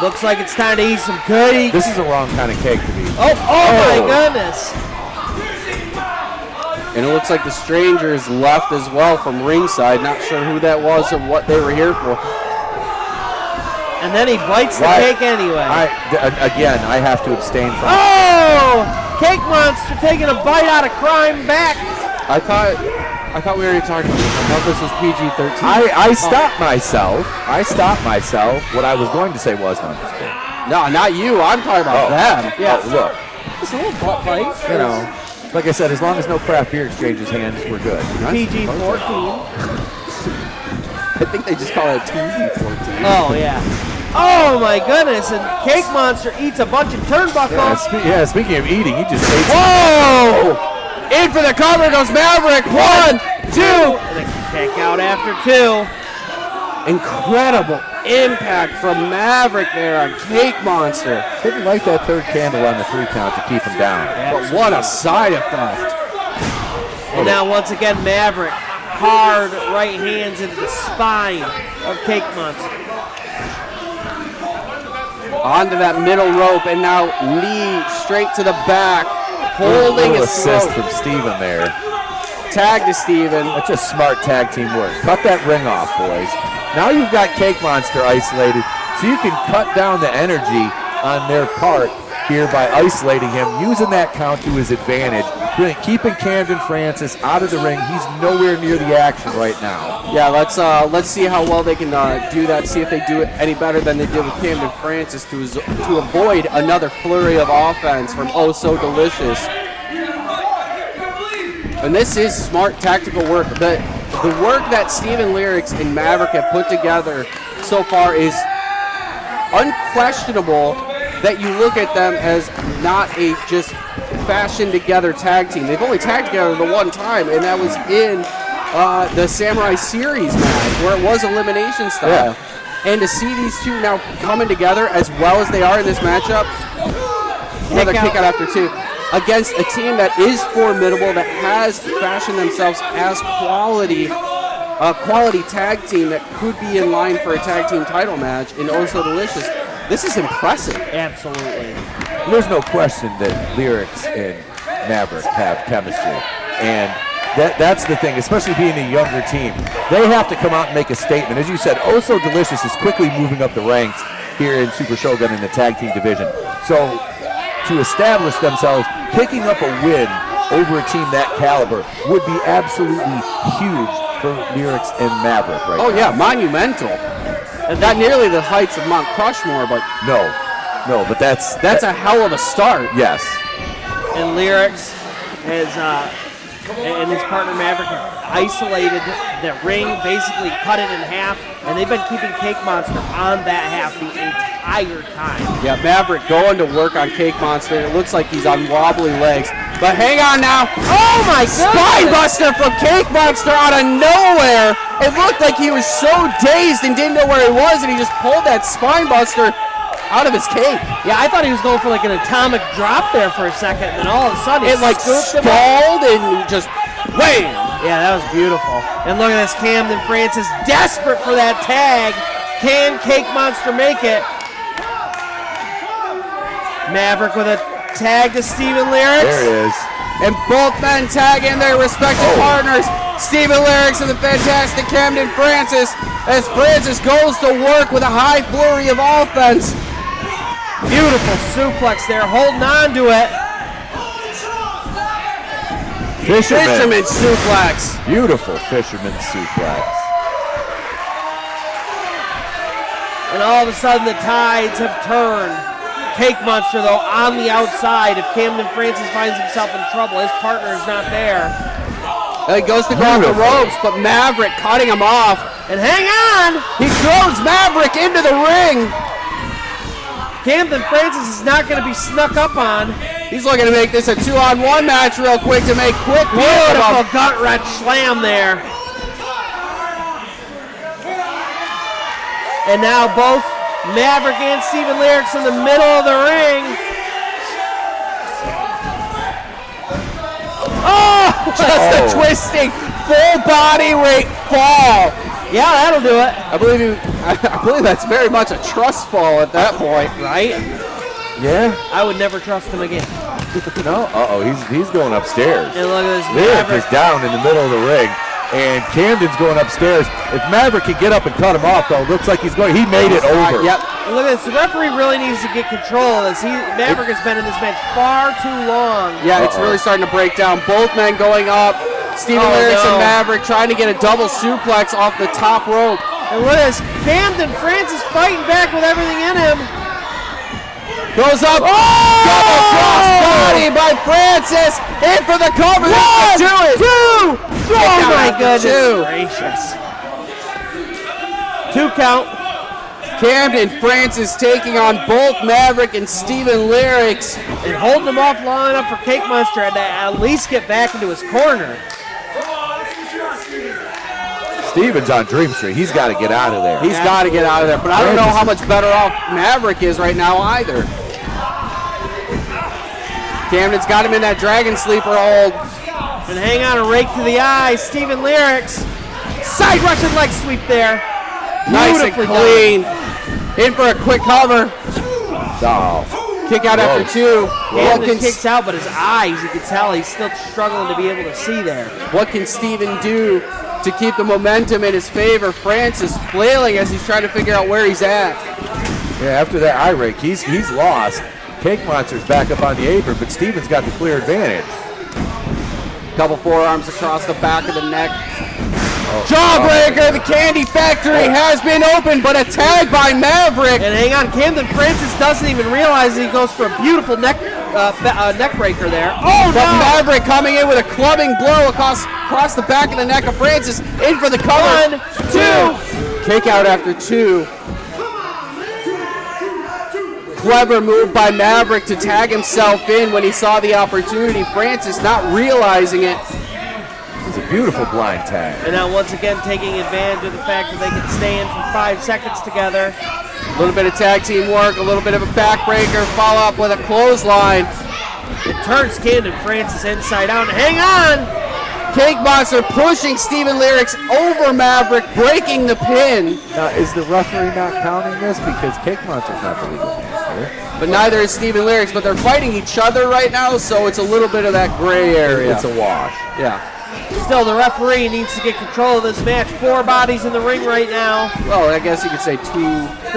Looks like it's time to eat some cake.
This is the wrong kind of cake to be.
Oh my goodness.
And it looks like the Strangers left as well from ringside. Not sure who that was or what they were here for.
And then he bites the cake anyway.
Again, I have to abstain from
Cake Monster taking a bite out of crime back.
I thought we already talked about this. I thought this was PG-13.
I stopped myself. What I was going to say was
no, not you. I'm talking about them.
Yeah.
Look.
Just a little butt bite.
You know, like I said, as long as no craft beer exchanges hands, we're good.
PG-14.
I think they just call it TV-14.
Oh, yeah. Oh, my goodness. And Cake Monster eats a bunch of turnbuckles.
Speaking of eating, he just ate.
Whoa! In for the cover goes Maverick. 1, 2.
And a kick out after 2.
Incredible impact from Maverick there on Cake Monster.
Couldn't light that third candle on the 3 count to keep him down.
But what a side effect.
And now once again Maverick, hard right hands into the spine of Cake Monster.
Onto that middle rope, and now knee straight to the back, holding his
assist
throat.
from Steven there.
Tag to Steven.
That's just smart tag team work. Cut that ring off, boys. Now you've got Cake Monster isolated, so you can cut down the energy on their part here by isolating him, using that count to his advantage, really keeping Camden Francis out of the ring. He's nowhere near the action right now.
Yeah, let's see how well they can do that. See if they do it any better than they did with Camden Francis to avoid another flurry of offense from Oh So Delicious. And this is smart tactical work. The work that Steven Lyrics and Maverick have put together so far is unquestionable, that you look at them as not a just fashioned together tag team. They've only tagged together the one time, and that was in the Samurai Series match, where it was elimination style. Yeah. And to see these two now coming together as well as they are in this matchup, another kick out after 2. Against a team that is formidable, that has fashioned themselves as a quality tag team that could be in line for a tag team title match in Oh So Delicious. This is impressive.
Absolutely.
There's no question that Lyrics and Maverick have chemistry. And that's the thing, especially being a younger team. They have to come out and make a statement. As you said, Oh So Delicious is quickly moving up the ranks here in Super Shogun in the tag team division. So to establish themselves, picking up a win over a team that caliber would be absolutely huge for Lyrics and Maverick right now.
Oh yeah, monumental. And not nearly the heights of Mount Crushmore, but
no, but that's
a hell of a start.
Yes.
And Lyrics has and his partner Maverick have isolated the ring, basically cut it in half, and they've been keeping Cake Monster on that half the entire time.
Yeah, Maverick going to work on Cake Monster. It looks like he's on wobbly legs. But hang on now. Oh my God! Spine buster from Cake Monster out of nowhere. It looked like he was so dazed and didn't know where he was, and he just pulled that spine buster out of his cake.
Yeah, I thought he was going for like an atomic drop there for a second, and then all of a sudden
it like stalled and just wham!
Yeah, that was beautiful. And look at this, Camden Francis desperate for that tag. Can Cake Monster make it? Maverick with a tag to Steven Lyrics.
There it is.
And both men tagging their respective partners. Steven Lyrics and the fantastic Camden Francis, as Francis goes to work with a high flurry of offense.
Beautiful suplex there, holding on to it.
Fisherman suplex.
Beautiful fisherman suplex.
And all of a sudden the tides have turned. Cake Monster, though, on the outside. If Camden Francis finds himself in trouble, his partner is not there.
He goes to go off the ropes, but Maverick cutting him off.
And hang on!
He throws Maverick into the ring.
Camden Francis is not going to be snuck up on.
He's looking to make this a 2-on-1 match real quick to make quick.
Beautiful gut wrench slam there. And now both Maverick and Steven Lyrics in the middle of the ring.
Oh! Just a twisting, full body weight fall.
Yeah, that'll do it.
I believe that's very much a trust fall at that point, right?
Yeah.
I would never trust him again.
No. He's going upstairs.
And look at this
Lyric
Maverick.
is down in the middle of the ring. and Camden's going upstairs. If Maverick can get up and cut him off, though, looks like he's going. He made it over.
Yep.
Look at this. The referee really needs to get control of this. Maverick has been in this match far too long.
Yeah, it's really starting to break down. Both men going up. Steven Lyrics and Maverick trying to get a double suplex off the top rope.
And look at this. Camden Francis fighting back with everything in him.
Goes up. Double cross body by Francis. In for the cover.
One,
Do it.
two. Oh my goodness
Two.
gracious. 2 count.
Camden Francis taking on both Maverick and Steven Lyrics.
And holding him off long enough for Cake Monster to at least get back into his corner.
Steven's on Dream Street. He's got to get out of there.
He's got to get out of there. But I don't know how much better off Maverick is right now either. Camden's got him in that Dragon Sleeper hold.
And hang on, a rake to the eye. Steven Lyrics. Side Russian leg sweep there.
Nice and clean. In for a quick cover.
Oh.
Kick out after 2.
Camden kicks out, but his eyes, you can tell he's still struggling to be able to see there.
What can Steven do to keep the momentum in his favor? Francis flailing as he's trying to figure out where he's at.
Yeah, after that eye rake, he's lost. Cake Monster's back up on the apron, but Steven's got the clear advantage.
Couple forearms across the back of the neck. Jawbreaker, the Candy Factory has been opened, but a tag by Maverick.
And hang on, Camden Francis doesn't even realize that he goes for a beautiful neck breaker there. Oh
But
no!
Maverick coming in with a clubbing blow across the back of the neck of Francis. In for the cover.
1, 2.
Kick out after 2. Clever move by Maverick to tag himself in when he saw the opportunity. Francis not realizing it.
It's a beautiful blind tag.
And now once again taking advantage of the fact that they can stay in for 5 seconds together.
A little bit of tag team work, a little bit of a backbreaker, follow up with a clothesline.
It turns Camden Francis inside out. And hang on!
Cake Monster pushing Steven Lyrics over Maverick, breaking the pin.
Now, is the referee not counting this? Because Cake Monster's not the legal master.
But neither is Steven Lyrics, but they're fighting each other right now, so it's a little bit of that gray area.
It's a wash.
Yeah.
Still, the referee needs to get control of this match. 4 bodies in the ring right now.
Well, I guess you could say 2.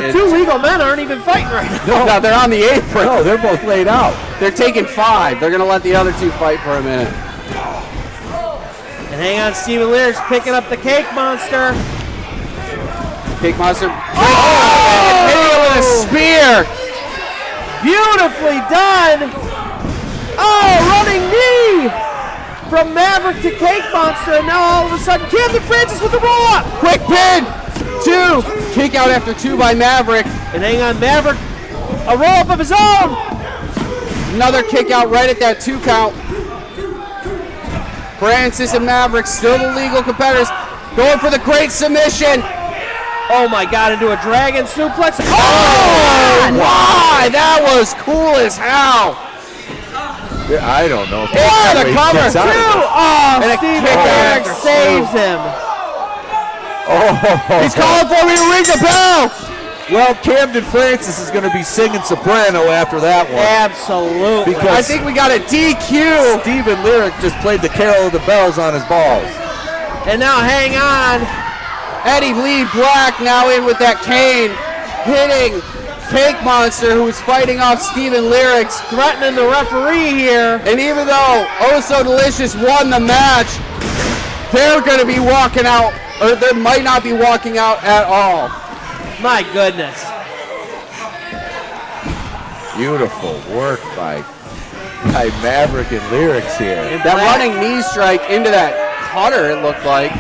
The 2 legal men aren't even fighting right now.
No, they're on the apron.
No, they're both laid out.
They're taking 5. They're going to let the other 2 fight for a minute.
And hang on, Steven Lyrics picking up the Cake Monster.
Cake Monster. Hitting him with a spear.
Beautifully done. Oh, running knee from Maverick to Cake Monster. And now all of a sudden, Camden Francis with the roll up.
Quick pin. 2. Kick out after 2 by Maverick.
And hang on, Maverick, a roll up of his own.
Another kick out right at that 2 count. Francis and Maverick still the legal competitors. Going for the great submission.
Oh my God, into a dragon suplex.
Oh, why? That was cool as hell.
I don't know.
What a cover. 2.
Oh,
And a
Steven
kick
Lyrics
out.
saves him.
Oh,
He's calling for me to ring the bell.
well, Camden Francis is going to be singing soprano after that one.
Absolutely.
Because
I think we got a DQ.
Steven Lyric just played the Carol of the Bells on his balls.
And now hang on.
Eddie Lee Black now in with that cane, hitting Cake Monster, who was fighting off Steven Lyrics,
Threatening the referee here.
and even though Oh So Delicious won the match, they're going to be walking out, or they might not be walking out at all.
My goodness.
Beautiful work by Maverick and Lyrics here.
And
That
Black-
running knee strike into that cutter, it looked like.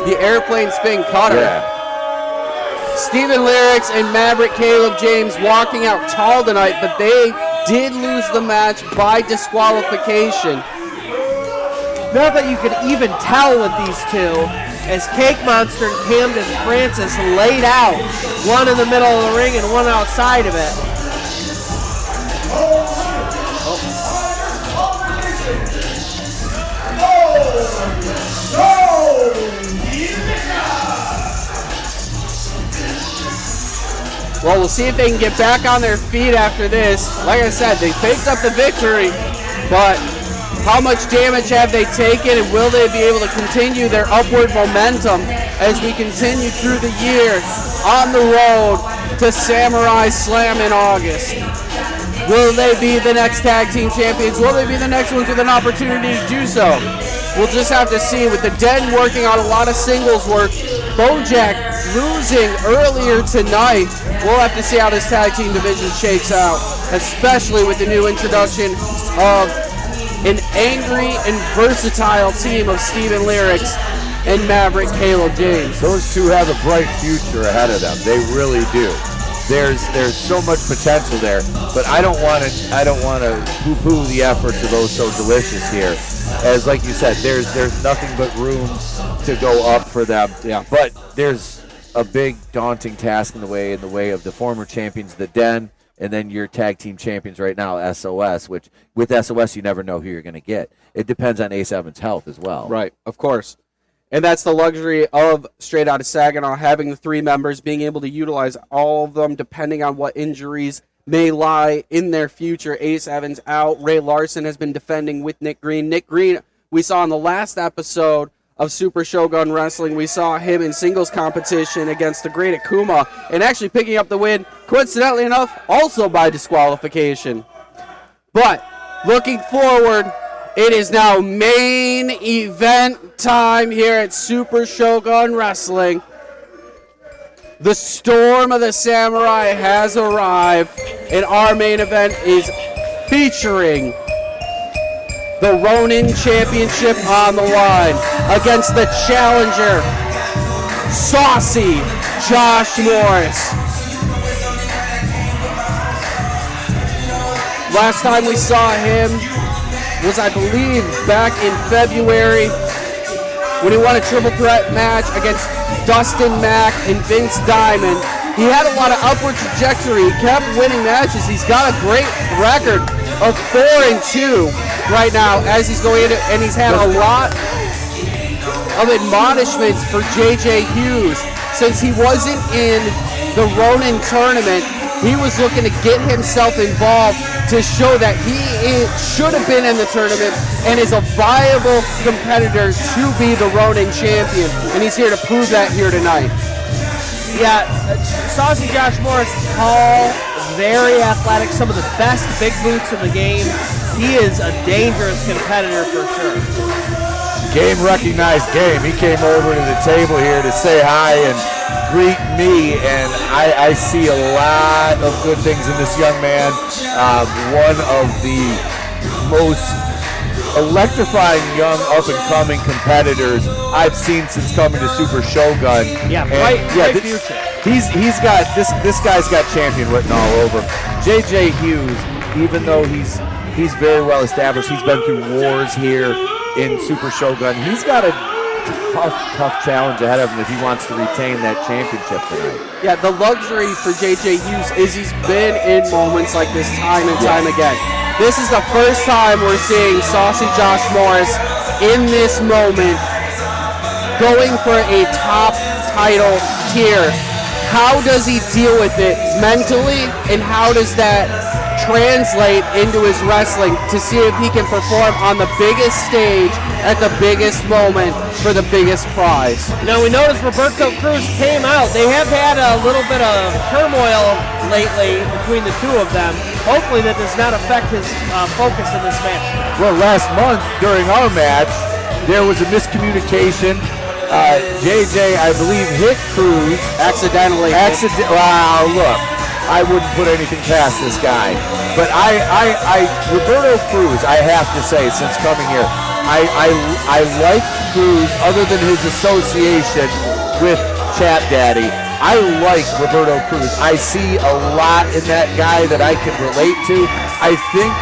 The airplane spin cutter.
Yeah.
Steven Lyrics and Maverick Caleb James walking out tall tonight, but they did lose the match by disqualification.
Not that you could even tell with these two, as Cake Monster and Camden Francis laid out, one in the middle of the ring and one outside of it.
Well, we'll see if they can get back on their feet after this. Like I said, they faked up the victory, but How much damage have they taken, and will they be able to continue their upward momentum as we continue through the year on the road to Samurai Slam in August? Will they be the next tag team champions? Will they be the next ones with an opportunity to do so? We'll just have to see. With the Den working on a lot of singles work, Bojack losing earlier tonight, we'll have to see how this tag team division shakes out, especially with the new introduction of an angry and versatile team of Steven Lyrics and Maverick Caleb James.
Those two have a bright future ahead of them. They really do. There's so much potential there, but I don't want to poo-poo the efforts of those So Delicious here. As like you said, there's nothing but room to go up for them.
Yeah.
But there's a big daunting task in the way of the former champions, the Den, and then your tag team champions right now, SOS, which with SOS you never know who you're going to get. It depends on Ace Evans' health as well.
Right, of course. And that's the luxury of Straight Outta Saginaw, having the three members, being able to utilize all of them depending on what injuries may lie in their future. Ace Evans out. Ray Larson has been defending with Nick Green. Nick Green, we saw in the last episode of Super Shogun Wrestling, we saw him in singles competition against the great Akuma and actually picking up the win, coincidentally enough, also by disqualification. But looking forward, it is now main event time here at Super Shogun Wrestling. The Storm of the Samurai has arrived, and our main event is featuring the Ronin Championship on the line against the challenger, SAUCY Josh Morris. Last time we saw him was, I believe, back in February when he won a triple threat match against Dustin Mack and Vince Diamond. He had a lot of upward trajectory. He kept winning matches. He's got a great record of 4-2 right now as he's going into, and he's had a lot of admonishments for JJ Hughes. Since he wasn't in the Ronin tournament, he was looking to get himself involved to show that he should have been in the tournament and is a viable competitor to be the Ronin champion. And he's here to prove that here tonight.
Yeah, SAUCY Josh Morris, tall, very athletic, some of the best big boots in the game. He is a dangerous competitor for sure.
Game recognized game. He came over to the table here to say hi and greet me, and I see a lot of good things in this young man. One of the most electrifying young up-and-coming competitors I've seen since coming to Super Shogun.
Yeah, bright future.
He's got this guy's got champion written all over him. JJ Hughes, even though he's very well established, he's been through wars here in Super Shogun. He's got a tough challenge ahead of him if he wants to retain that championship tonight.
Yeah, the luxury for JJ Hughes is he's been in moments like this time and time again. This is the first time we're seeing SAUCY Josh Morris in this moment going for a top title tier. How does he deal with it mentally, and how does that translate into his wrestling to see if he can perform on the biggest stage at the biggest moment for the biggest prize?
Now, we noticed Roberto Cruz came out. They have had a little bit of turmoil lately between the two of them. Hopefully that does not affect his focus in this match.
Well, last month during our match, there was a miscommunication. JJ, I believe, hit Cruz.
Accidentally.
Wow, look. I wouldn't put anything past this guy. But Roberto Cruz, I have to say, since coming here, I like Cruz other than his association with Chap Daddy. I like Roberto Cruz. I see a lot in that guy that I can relate to. I think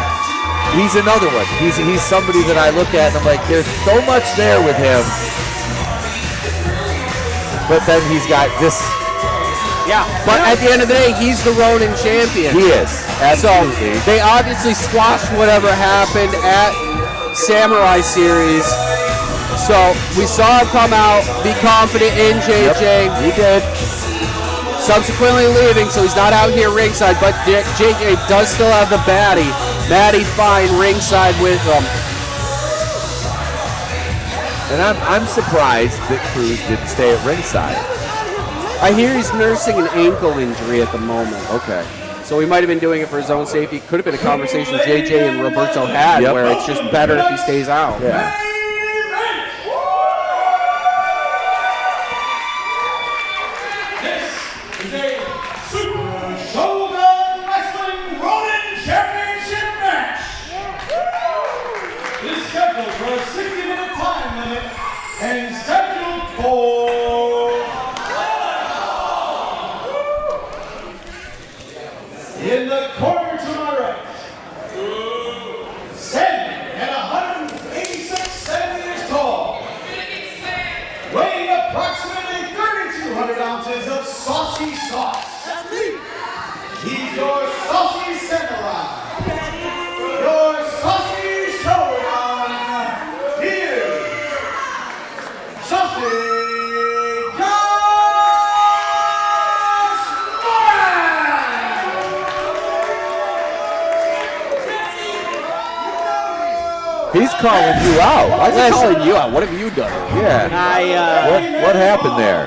he's another one. He's somebody that I look at and I'm like, there's so much there with him. But then he's got this.
Yeah, but at the end of the day, he's the Ronin champion.
He is, absolutely.
So they obviously squashed whatever happened at Samurai Series. So we saw him come out, be confident in JJ.
Yep, he did.
Subsequently leaving, so he's not out here ringside, but JJ does still have the Maddie Fine ringside with him.
And I'm surprised that Cruz didn't stay at ringside.
I hear he's nursing an ankle injury at the moment.
Okay.
So he might have been doing it for his own safety. Could have been a conversation JJ and Roberto had where it's just better if he stays out.
Yeah.
This is a Super Shogun Wrestling Ronin Championship match. It is scheduled for a 60-minute time limit and scheduled for in the corner to my right, standing at 186 centimeters tall, weighing approximately 3,200 ounces of saucy sauce. He's your saucy samurai, your saucy showdown. Here's Saucy Josh Moran.
He's calling you out.
Why is he calling you out? What have you done?
Yeah. What happened there?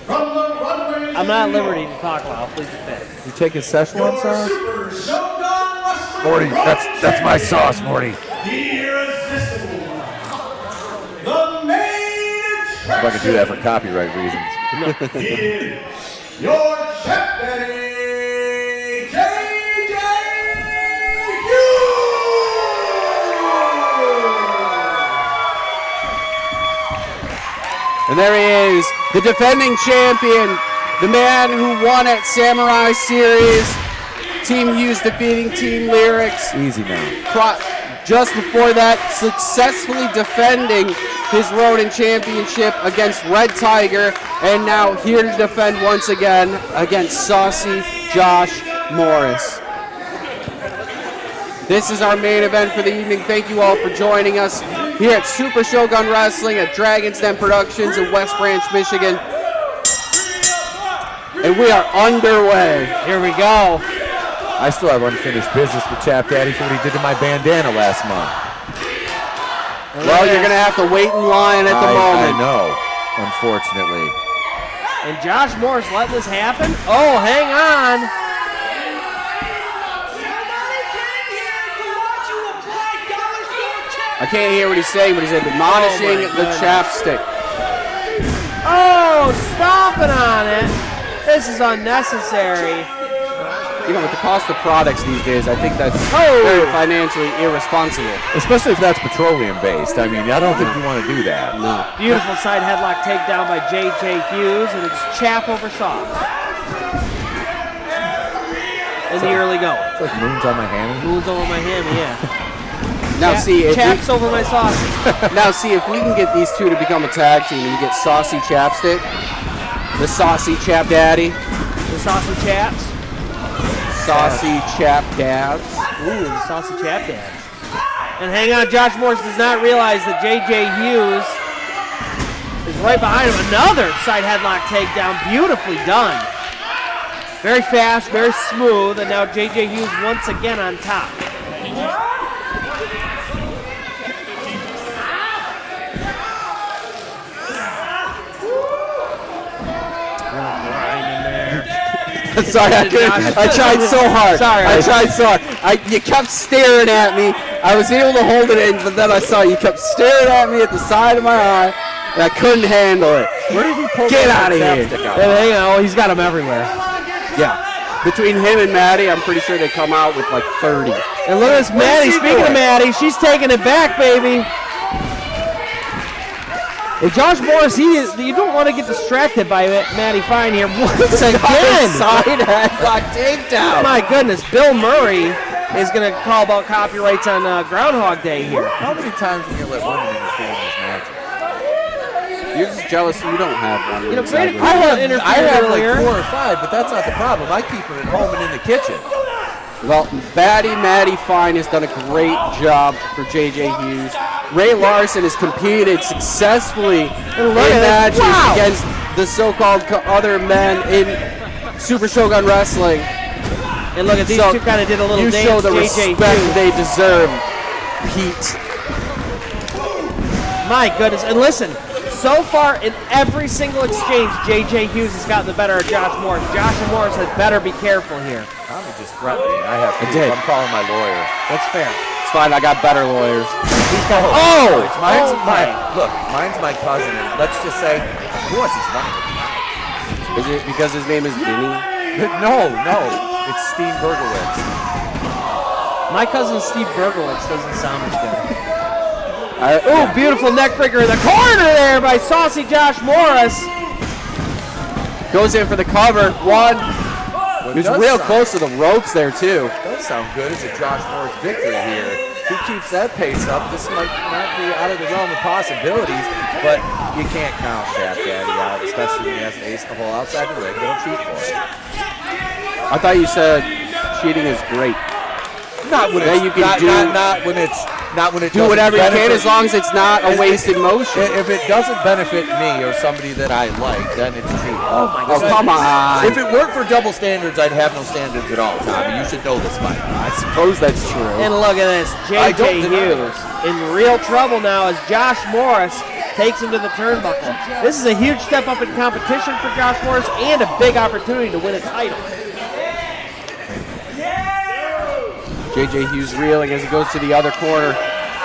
From the runway
I'm not at liberty to talk about. Please defend.
You taking Szechuan sauce?
Super Shogun Wrestling
Morty, that's my sauce, Morty.
The irresistible. The main
If I could do that for copyright reasons.
is your chap daddy, JJ
And there he is, the defending champion, the man who won at Samurai Series. Team Hughes defeating Team Lyrics.
Easy now.
Just before that, successfully defending his Ronin championship against Red Tiger, and now here to defend once again against Saucy Josh Morris. This is our main event for the evening. Thank you all for joining us here at Super Shogun Wrestling at Dragon's Den Productions in West Branch, Michigan. And we are underway. Here we go.
I still have unfinished business with Chap Daddy for what he did to my bandana last month.
Well, you're going to have to wait in line at the moment.
I know, unfortunately.
And Josh Morris letting this happen? Oh, hang on.
I can't hear what he's saying, but he's admonishing the chapstick.
Oh, stomping on it. This is unnecessary.
You know, with the cost of products these days, I think that's very financially irresponsible.
Especially if that's petroleum based. I mean, I don't think you want to do that.
No.
Beautiful side headlock takedown by J.J. Hughes, and it's Chap over sauce. In the early going.
It's like moons on my hammy.
Moves over my hammy, yeah.
Now see if
Chaps over my sausage.
now see if we can get these two to become a tag team and you get Saucy Chapstick, the Saucy Chap Daddy,
The saucy chaps.
Saucy Chap Dads.
Ooh, the saucy chap dads. And hang on, Josh Morris does not realize that J.J. Hughes is right behind him. Another side headlock takedown, beautifully done. Very fast, very smooth, and now J.J. Hughes once again on top.
Sorry, I tried so hard. I tried so hard. You kept staring at me. I was able to hold it in, but then I saw you kept staring at me at the side of my eye, and I couldn't handle it.
Where did he pull
Get
that
out of here.
chapstick out?
Hang on, he's got them everywhere.
Yeah. Between him and Maddie, I'm pretty sure they come out with like 30.
And look at this Maddie. Speaking of Maddie, she's taking it back, baby. And Josh Morris, you don't want to get distracted by Maddie Fine here once again.
Side headlock takedown.
My goodness, Bill Murray is going to call about copyrights on Groundhog Day here.
How many times have you let women interfere in this match?
You're just jealous you don't have one.
You know, Brady
I have
earlier.
like 4 or 5, but that's not the problem. I keep her at home and in the kitchen.
Well, Maddie Fine has done a great job for J.J. Hughes. Ray Larson has competed successfully in matches against the so-called other men in Super Shogun Wrestling.
And look at these two kind of did a little
you
dance.
show the
JJ
respect
Hughes.
they deserve, Pete.
My goodness. And listen, so far in every single exchange, J.J. Hughes has gotten the better of Josh Morris. Josh and Morris had better be careful here.
Tommy just threatened me. I'm calling my lawyer.
That's fair.
It's fine. I got better lawyers.
Mine's my cousin. And let's just say, of course he's not.
Is it because his name is Vinny?
No. It's Steve Bergowitz.
My cousin Steve Bergowitz doesn't sound as good.
Yeah.
Beautiful neck breaker in the corner there by saucy Josh Morris.
Goes in for the cover. One. He's real close to the ropes there, too.
Does sound good. It's a Josh Morris victory here. He keeps that pace up. This might not be out of the realm of possibilities, but you can't count Chap Daddy out, especially when he has an ace in the hole outside the ring. Don't cheat for it.
I thought you said cheating is great.
Not when
that
it's
you can
not when it
do whatever you can, as long as it's not a wasted
if,
motion.
If it doesn't benefit me or somebody that I like, then it's cheating.
Oh my God!
Oh, come on!
If it worked for double standards, I'd have no standards at all, Tommy. You should know this by now.
I suppose that's true.
And look at this, J.J. Hughes in real trouble now as Josh Morris takes him to the turnbuckle. This is a huge step up in competition for Josh Morris and a big opportunity to win a title.
J.J. Hughes reeling as he goes to the other corner.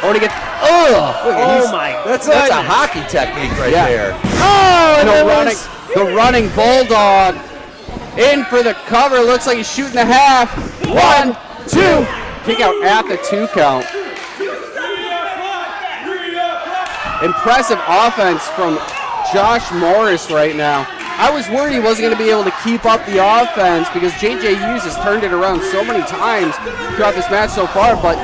Oh, to get.
That's a hockey technique right there.
Oh, and
the running bulldog in for the cover. Looks like he's shooting the half. 1, 2. Kick out at the 2 count. Impressive offense from Josh Morris right now. I was worried he wasn't going to be able to keep up the offense because J.J. Hughes has turned it around so many times throughout this match so far, but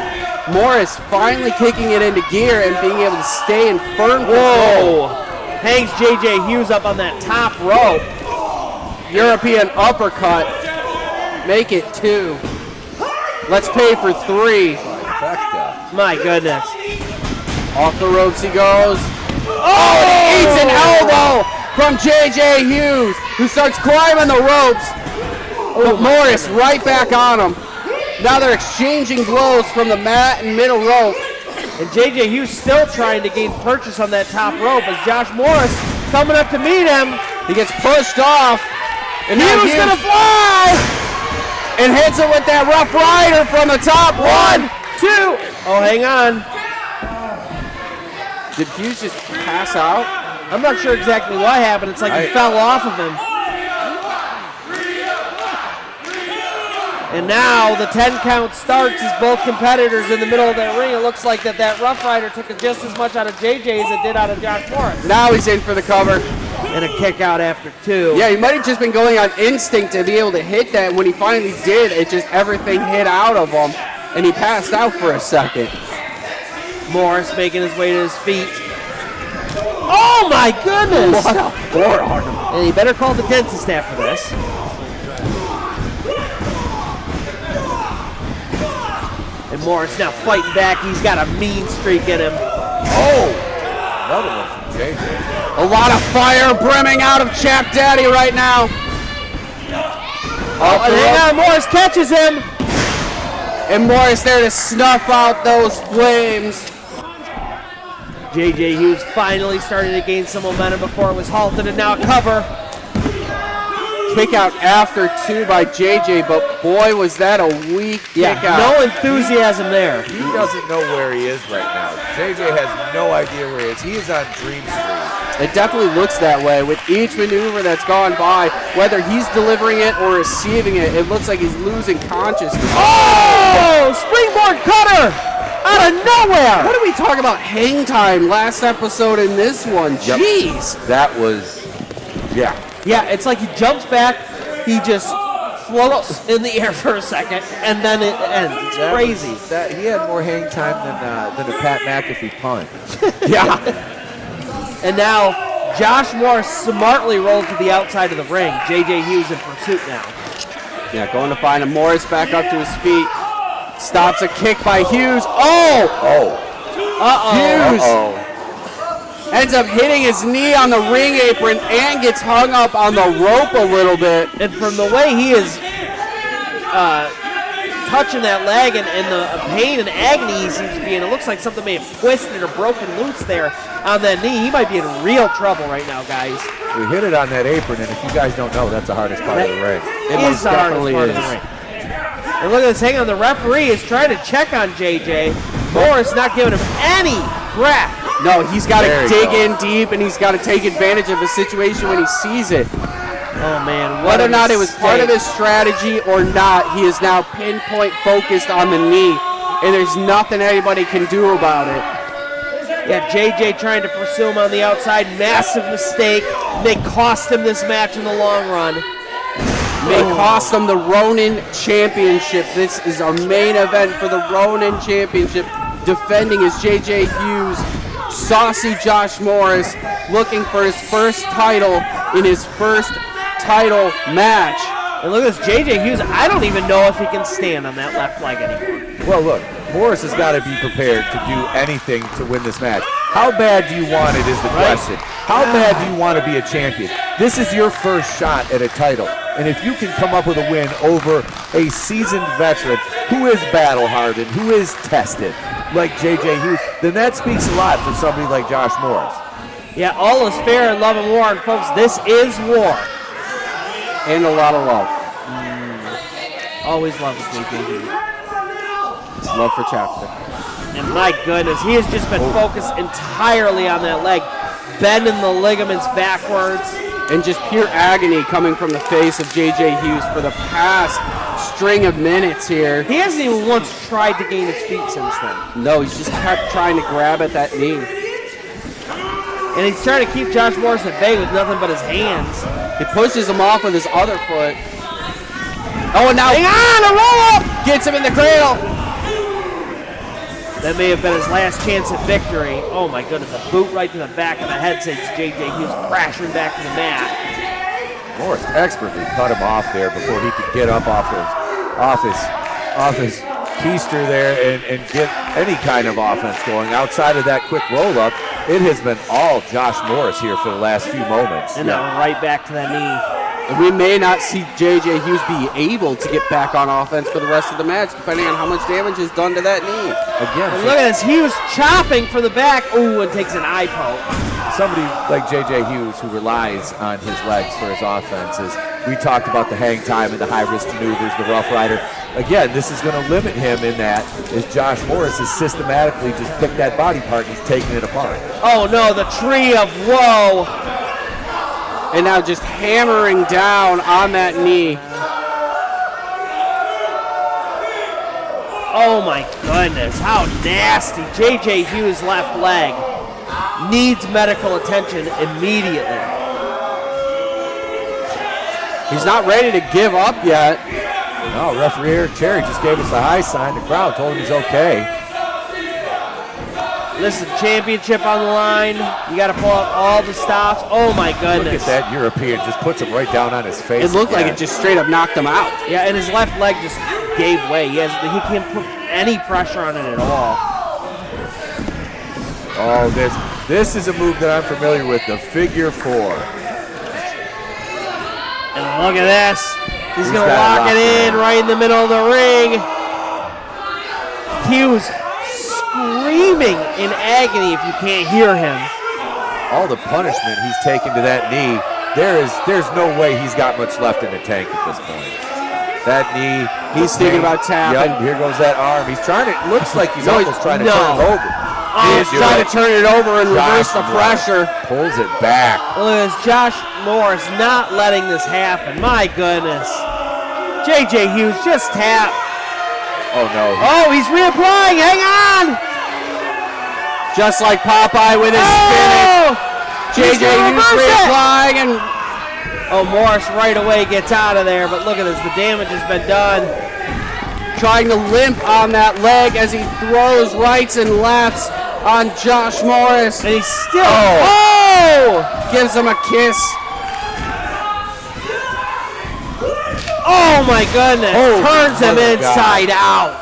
Morris finally kicking it into gear and being able to stay in firm control.
Hangs J.J. Hughes up on that top rope.
European uppercut. Make it 2. Let's pay for 3.
My goodness.
Off the ropes he goes. Oh, and he eats an elbow from J.J. Hughes, who starts climbing the ropes. But Morris right back on him. Now they're exchanging blows from the mat and middle rope.
And J.J. Hughes still trying to gain purchase on that top rope as Josh Morris coming up to meet him.
He gets pushed off. And
Hughes gonna fly!
And hits him with that Rough Rider from the top. 1, 2.
Oh, hang on.
Did Hughes just pass out?
I'm not sure exactly what happened. It's like he fell off of him. And now the 10 count starts as both competitors in the middle of that ring. It looks like that Rough Rider took just as much out of JJ as it did out of Josh Morris.
Now he's in for the cover.
And a kick out after 2.
Yeah, he might have just been going on instinct to be able to hit that. When he finally did, it just everything hit out of him. And he passed out for a second.
Morris making his way to his feet. Oh my goodness!
What a forearm.
And he better call the dentist after this. And Morris now fighting back. He's got a mean streak in him.
Oh! Another one from JJ.
A lot of fire brimming out of Chap Daddy right now.
Oh, and hang on, Morris catches him.
And Morris there to snuff out those flames.
J.J. Hughes finally starting to gain some momentum before it was halted, and now a cover.
Kick out after 2 by JJ, but boy, was that a weak kick out.
No enthusiasm there.
He doesn't know where he is right now. JJ has no idea where he is. He is on Dream Street.
It definitely looks that way with each maneuver that's gone by. Whether he's delivering it or receiving it, it looks like he's losing consciousness.
Oh! Springboard cutter! Out of nowhere!
What did we talk about hang time last episode in this one?
Yep.
Jeez!
That was, yeah.
Yeah, it's like he jumps back, he just floats in the air for a second, and then it ends. It's crazy.
He had more hang time than a Pat McAfee punt.
Yeah.
And now Josh Morris smartly rolled to the outside of the ring. J.J. Hughes in pursuit now.
Yeah, going to find him. Morris back up to his feet. Stops a kick by Hughes. Oh! Hughes ends up hitting his knee on the ring apron and gets hung up on the rope a little bit.
And from the way he is touching that leg and the pain and agony he seems to be in. It looks like something may have twisted or broken loose there on that knee. He might be in real trouble right now, guys.
We hit it on that apron, and if you guys don't know, that's the hardest part of the ring.
It is the hardest part of the ring. And look at this, hang on, the referee is trying to check on JJ. Morris not giving him any breath.
No, he's got to dig in deep, and he's got to take advantage of the situation when he sees it.
Oh, man.
Whether or not it was part of his strategy or not, he is now pinpoint focused on the knee, and there's nothing anybody can do about it.
Yeah, JJ trying to pursue him on the outside. Massive mistake. May cost him this match in the long run.
May cost him the Ronin Championship. This is our main event for the Ronin Championship. Defending is JJ Hughes. Saucy Josh Morris looking for his first title in his first title match.
And look at this, JJ Hughes, I don't even know if he can stand on that left leg anymore.
Well, look, Morris has got to be prepared to do anything to win this match. How bad do you want it is the question. How bad do you want to be a champion? This is your first shot at a title. And if you can come up with a win over a seasoned veteran who is battle-hardened, who is tested, like JJ Hughes, then that speaks a lot for somebody like Josh Morris.
Yeah, all is fair in love and war, and folks, this is war.
And a lot of love.
Always love with JJ Hughes.
Love for Chapter.
And my goodness, he has just been focused entirely on that leg, bending the ligaments backwards.
And just pure agony coming from the face of JJ Hughes for the past string of minutes here.
He hasn't even once tried to gain his feet since then.
No, he's just kept trying to grab at that knee.
And he's trying to keep Josh Morris at bay with nothing but his hands.
He pushes him off with his other foot. Oh, and now
hang on, a roll-up!
Gets him in the cradle.
That may have been his last chance at victory. Oh my goodness, a boot right to the back of the head sends JJ Hughes crashing back to the mat.
Morris expertly cut him off there before he could get up off his keister there and get any kind of offense going. Outside of that quick roll-up, it has been all Josh Morris here for the last few moments.
And now right back to that knee.
And we may not see JJ Hughes be able to get back on offense for the rest of the match, depending on how much damage is done to that knee.
Again,
and look at this, Hughes chopping for the back. Ooh, and takes an eye poke.
Somebody like JJ Hughes who relies on his legs for his offenses. We talked about the hang time and the high-risk maneuvers, the Rough Rider. Again, this is going to limit him in that as Josh Morris has systematically just picked that body part and he's taking it apart.
Oh no, the tree of woe.
And now just hammering down on that knee.
Oh my goodness, how nasty. JJ Hughes' left leg needs medical attention immediately.
He's not ready to give up yet.
No, referee Eric Cherry just gave us the high sign. The crowd told him he's okay.
Listen, championship on the line. You got to pull out all the stops. Oh my goodness.
Look at that European, just puts him right down on his face.
It looked like it just straight up knocked him out.
Yeah, and his left leg just gave way. He can't put any pressure on it at all.
Oh, this is a move that I'm familiar with, the figure four.
And look at this. He's going to lock it in right in the middle of the ring. Hughes screaming in agony if you can't hear him.
All the punishment he's taken to that knee, there's no way he's got much left in the tank at this point. That knee,
he's thinking about tapping.
Yep, here goes that arm. He's trying to, looks like he's almost trying to turn it over.
He's trying to turn it over and reverse the pressure.
Pulls it back.
Look at this, Josh Morris not letting this happen. My goodness. JJ Hughes, just tap.
Oh no.
Oh, he's reapplying. Hang on.
Just like Popeye with his spinach. JJ Hughes reapplying and
Morris right away gets out of there, but look at this, the damage has been done.
Trying to limp on that leg as he throws rights and lefts on Josh Morris.
And he's still,
gives him a kiss.
Oh my goodness, turns him inside out.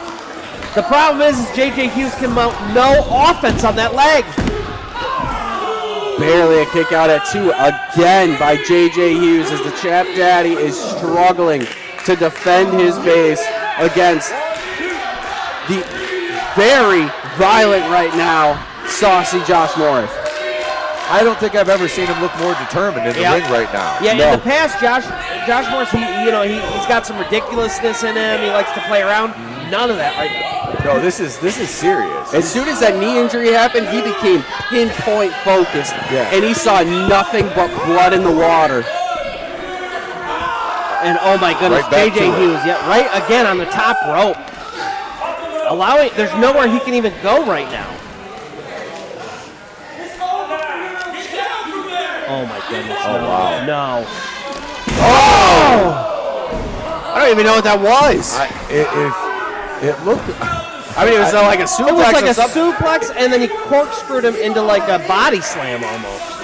The problem is JJ Hughes can mount no offense on that leg.
Barely a kick out at 2 again by JJ Hughes as the Chap Daddy is struggling to defend his base against very violent right now, Saucy Josh Morris.
I don't think I've ever seen him look more determined in the ring right now.
Yeah, in the past, Josh Morris, he's got some ridiculousness in him. He likes to play around. None of that right now.
No, this is serious.
As soon as that knee injury happened, he became pinpoint focused, and he saw nothing but blood in the water.
And oh my goodness,
Right
JJ Hughes, right again on the top rope. There's nowhere he can even go right now. Oh my goodness!
Oh, wow.
No!
Oh! I don't even know what that was.
It looked.
I mean, it was like a suplex.
It was like a suplex, and then he corkscrewed him into like a body slam almost.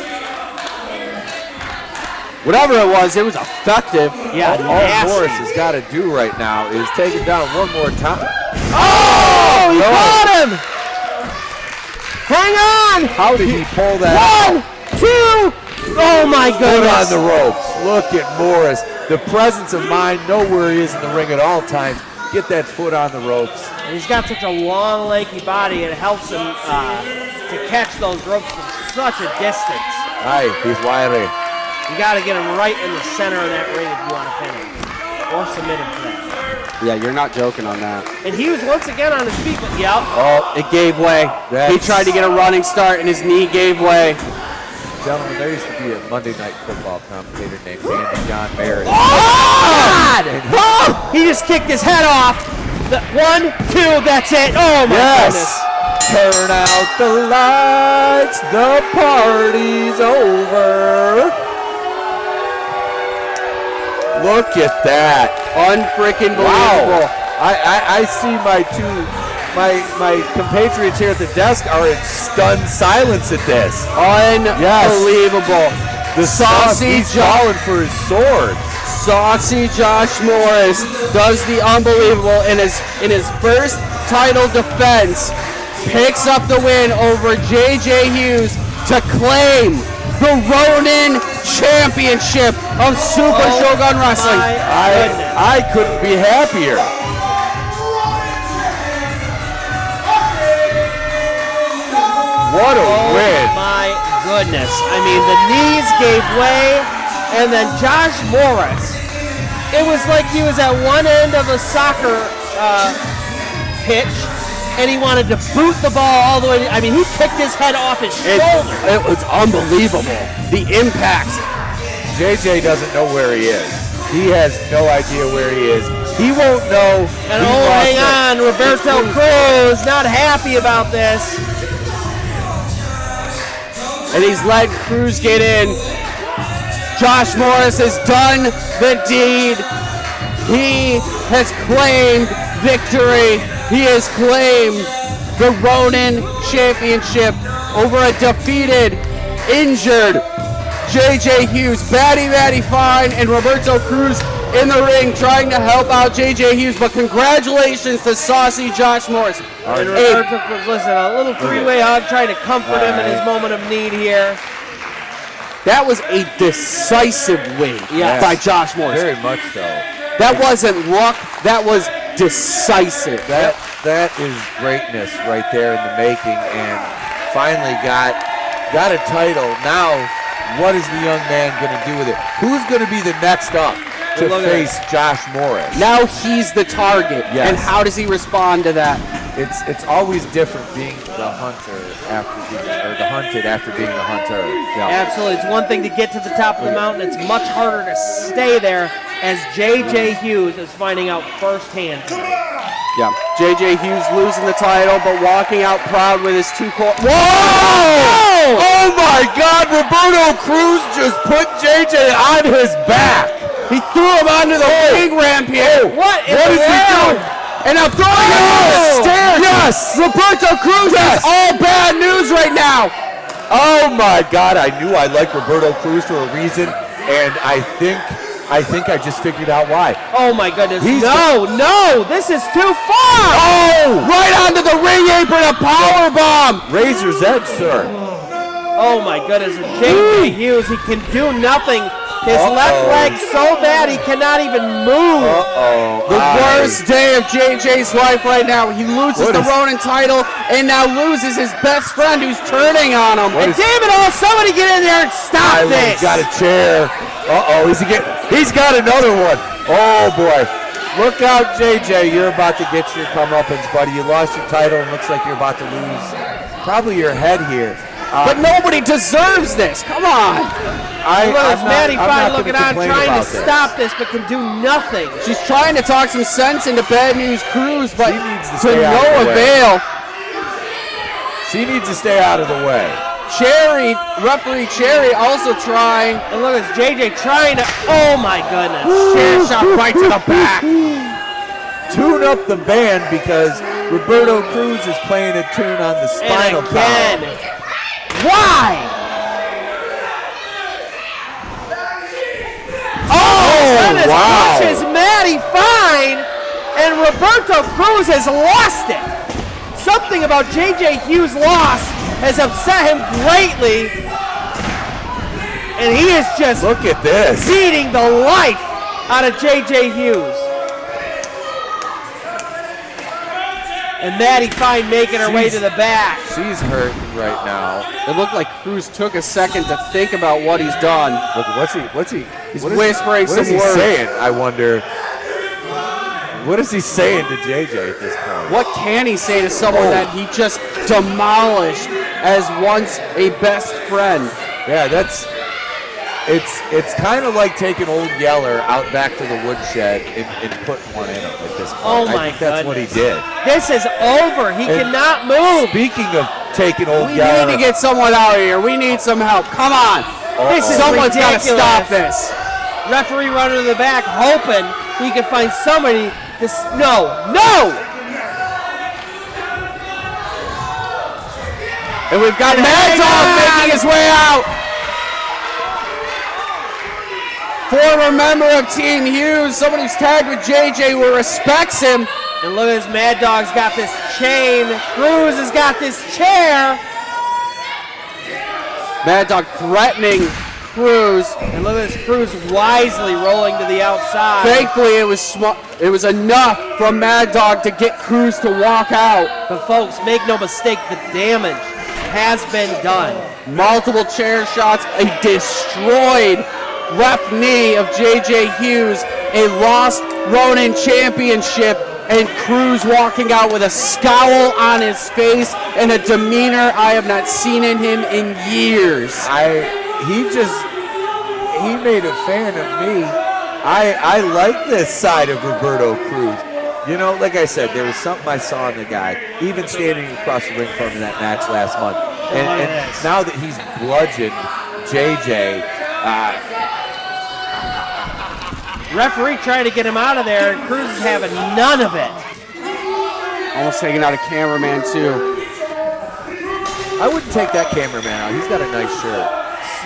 Whatever it was effective.
Yeah,
all Morris has got to do right now is take it down one more time.
Oh! He caught him! Hang on!
How did he pull that out?
1, 2. Oh my goodness!
Foot on the ropes. Look at Morris. The presence of mind, know where he is in the ring at all times. Get that foot on the ropes.
And he's got such a long, lanky body. It helps him to catch those ropes from such a distance.
Aye, he's wiry.
You got to get him right in the center of that ring if you want to pin him or submit him to that.
Yeah, you're not joking on that.
And he was once again on his feet, but
Oh, it gave way. He tried to get a running start, and his knee gave way.
Gentlemen, there used to be a Monday Night Football commentator named Andy John Barrett.
God! Oh! He just kicked his head off. 1, 2, that's it. Oh my goodness.
Turn out the lights, the party's over. Look at that.
Unfreaking believable.
Wow. I see my compatriots here at the desk are in stunned silence at this.
Unbelievable.
The
Saucy
calling for his sword.
Saucy Josh Morris does the unbelievable in his first title defense. Picks up the win over JJ Hughes to claim the Ronin Championship of Super Shogun Wrestling.
I couldn't be happier. What a win.
Oh my goodness. I mean, the knees gave way, and then Josh Morris, it was like he was at one end of a soccer pitch, and he wanted to boot the ball all the way. I mean, he kicked his head off his shoulder.
It was unbelievable. The impact.
JJ doesn't know where he is. He has no idea where he is. He won't know.
And hang on, Roberto Cruz not happy about this.
And he's let Cruz get in. Josh Morris has done the deed. He has claimed victory. He has claimed the Ronin Championship over a defeated, injured JJ Hughes. Batty fine, and Roberto Cruz in the ring trying to help out JJ Hughes. But congratulations to Saucy Josh Morris.
And Roberto Cruz, listen, a little three-way hug trying to comfort him in his moment of need here.
That was a decisive win by Josh Morris.
Very much so.
That wasn't luck. That was decisive.
That is greatness right there in the making, and finally got a title. Now, what is the young man going to do with it? Who's going to be the next up to face Josh Morris?
Now he's the target, and how does he respond to that?
It's always different being the hunter after being, or the hunted after being the hunter. Yeah.
Absolutely, it's one thing to get to the top of the mountain. It's much harder to stay there, as JJ Hughes is finding out firsthand tonight.
Yeah, JJ Hughes losing the title, but walking out proud with his Whoa!
Oh my God! Roberto Cruz just put JJ on his back.
He threw him onto the ring ramp here.
What is
he doing?
And I'm throwing him on the stairs.
Yes!
Roberto Cruz is all bad news right now.
Oh my God! I knew I liked Roberto Cruz for a reason, and I think I just figured out why.
Oh my goodness! No! This is too far!
Oh! Right onto the ring apron, a power bomb.
Razor's edge, sir.
Oh my goodness! And JJ Hughes, he can do nothing His left leg so bad he cannot even move.
The worst day of JJ's life right now. He loses the Ronin title and now loses his best friend who's turning on him.
And damn it all, somebody get in there and stop this.
He's got a chair. He's got another one. Oh, boy. Look out, JJ. You're about to get your comeuppance, buddy. You lost your title and looks like you're about to lose probably your head here.
But nobody deserves this. Come on.
Maddie Fine looking on, trying to stop this, but can do nothing.
She's trying to talk some sense into Bad News Cruz, but to
no
avail.
She needs to stay out of the way.
Referee Cherry also trying.
And look, it's JJ trying to, oh my goodness.
Chair shot right to the back.
Tune up the band because Roberto Cruz is playing a tune on the Spinal Tap.
Why?
Wow.
Pushes Maddie Fine, and Roberto Cruz has lost it. Something about JJ Hughes' loss has upset him greatly, and he is just
look at this,
beating the life out of JJ Hughes. And Maddie Fine making her way to the back.
She's hurting right now.
It looked like Cruz took a second to think about what he's done.
Look,
He's whispering some words.
What is he saying, I wonder? What is he saying to JJ at this point?
What can he say to someone that he just demolished as once a best friend?
Yeah, it's kind of like taking old Yeller out back to the woodshed and putting one in him at this point.
Oh my
I think that's what he did.
This is over. He cannot move.
Speaking of taking old
We
Yeller,
need to get someone out of here. We need some help. Come on. Someone's got to stop this.
Referee running to the back, hoping he can find somebody. No.
And we've got Mad Dog making his way out. Former member of Team Hughes, someone who's tagged with JJ who respects him.
And look at this, Mad Dog's got this chain. Cruz has got this chair.
Mad Dog threatening Cruz.
And look at this, Cruz wisely rolling to the outside.
Thankfully, it was enough from Mad Dog to get Cruz to walk out.
But folks, make no mistake, the damage has been done.
Multiple chair shots, a destroyed left knee of JJ Hughes, a lost Ronin championship, and Cruz walking out with a scowl on his face and a demeanor I have not seen in him in years.
He made a fan of me. I like this side of Roberto Cruz. You know, like I said, there was something I saw in the guy, even standing across the ring from him in that match last month. And now that he's bludgeoned JJ,
referee trying to get him out of there, and Cruz is having none of it.
Almost taking out a cameraman, too.
I wouldn't take that cameraman out. He's got a nice shirt.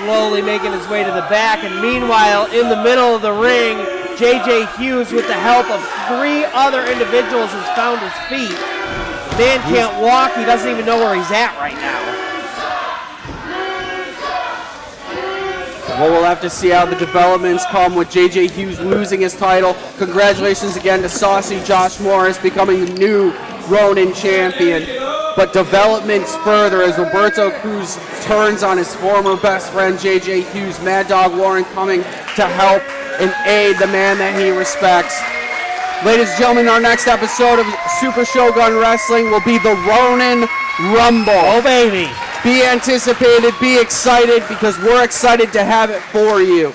Slowly making his way to the back, and meanwhile, in the middle of the ring, JJ Hughes, with the help of 3 other individuals, has found his feet. Man can't walk. He doesn't even know where he's at right now.
Well, we'll have to see how the developments come with JJ Hughes losing his title. Congratulations again to SAUCY Josh Morris becoming the new Ronin champion. But developments further as Roberto Cruz turns on his former best friend JJ Hughes. Mad Dog Warren coming to help and aid the man that he respects. Ladies and gentlemen, our next episode of Super Shogun Wrestling will be the Ronin Rumble.
Oh, baby.
Be anticipated, be excited, because we're excited to have it for you.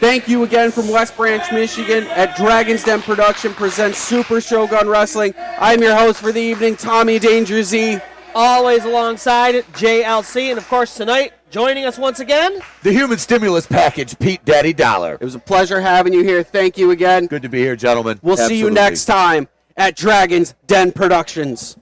Thank you again from West Branch, Michigan at Dragon's Den Production presents Super Shogun Wrestling. I'm your host for the evening, Tommy Danger Z.
Always alongside JLC, and of course tonight, joining us once again,
the Human Stimulus Package, Pete Daddy Dollar.
It was a pleasure having you here. Thank you again.
Good to be here, gentlemen.
We'll see you next time at Dragon's Den Productions.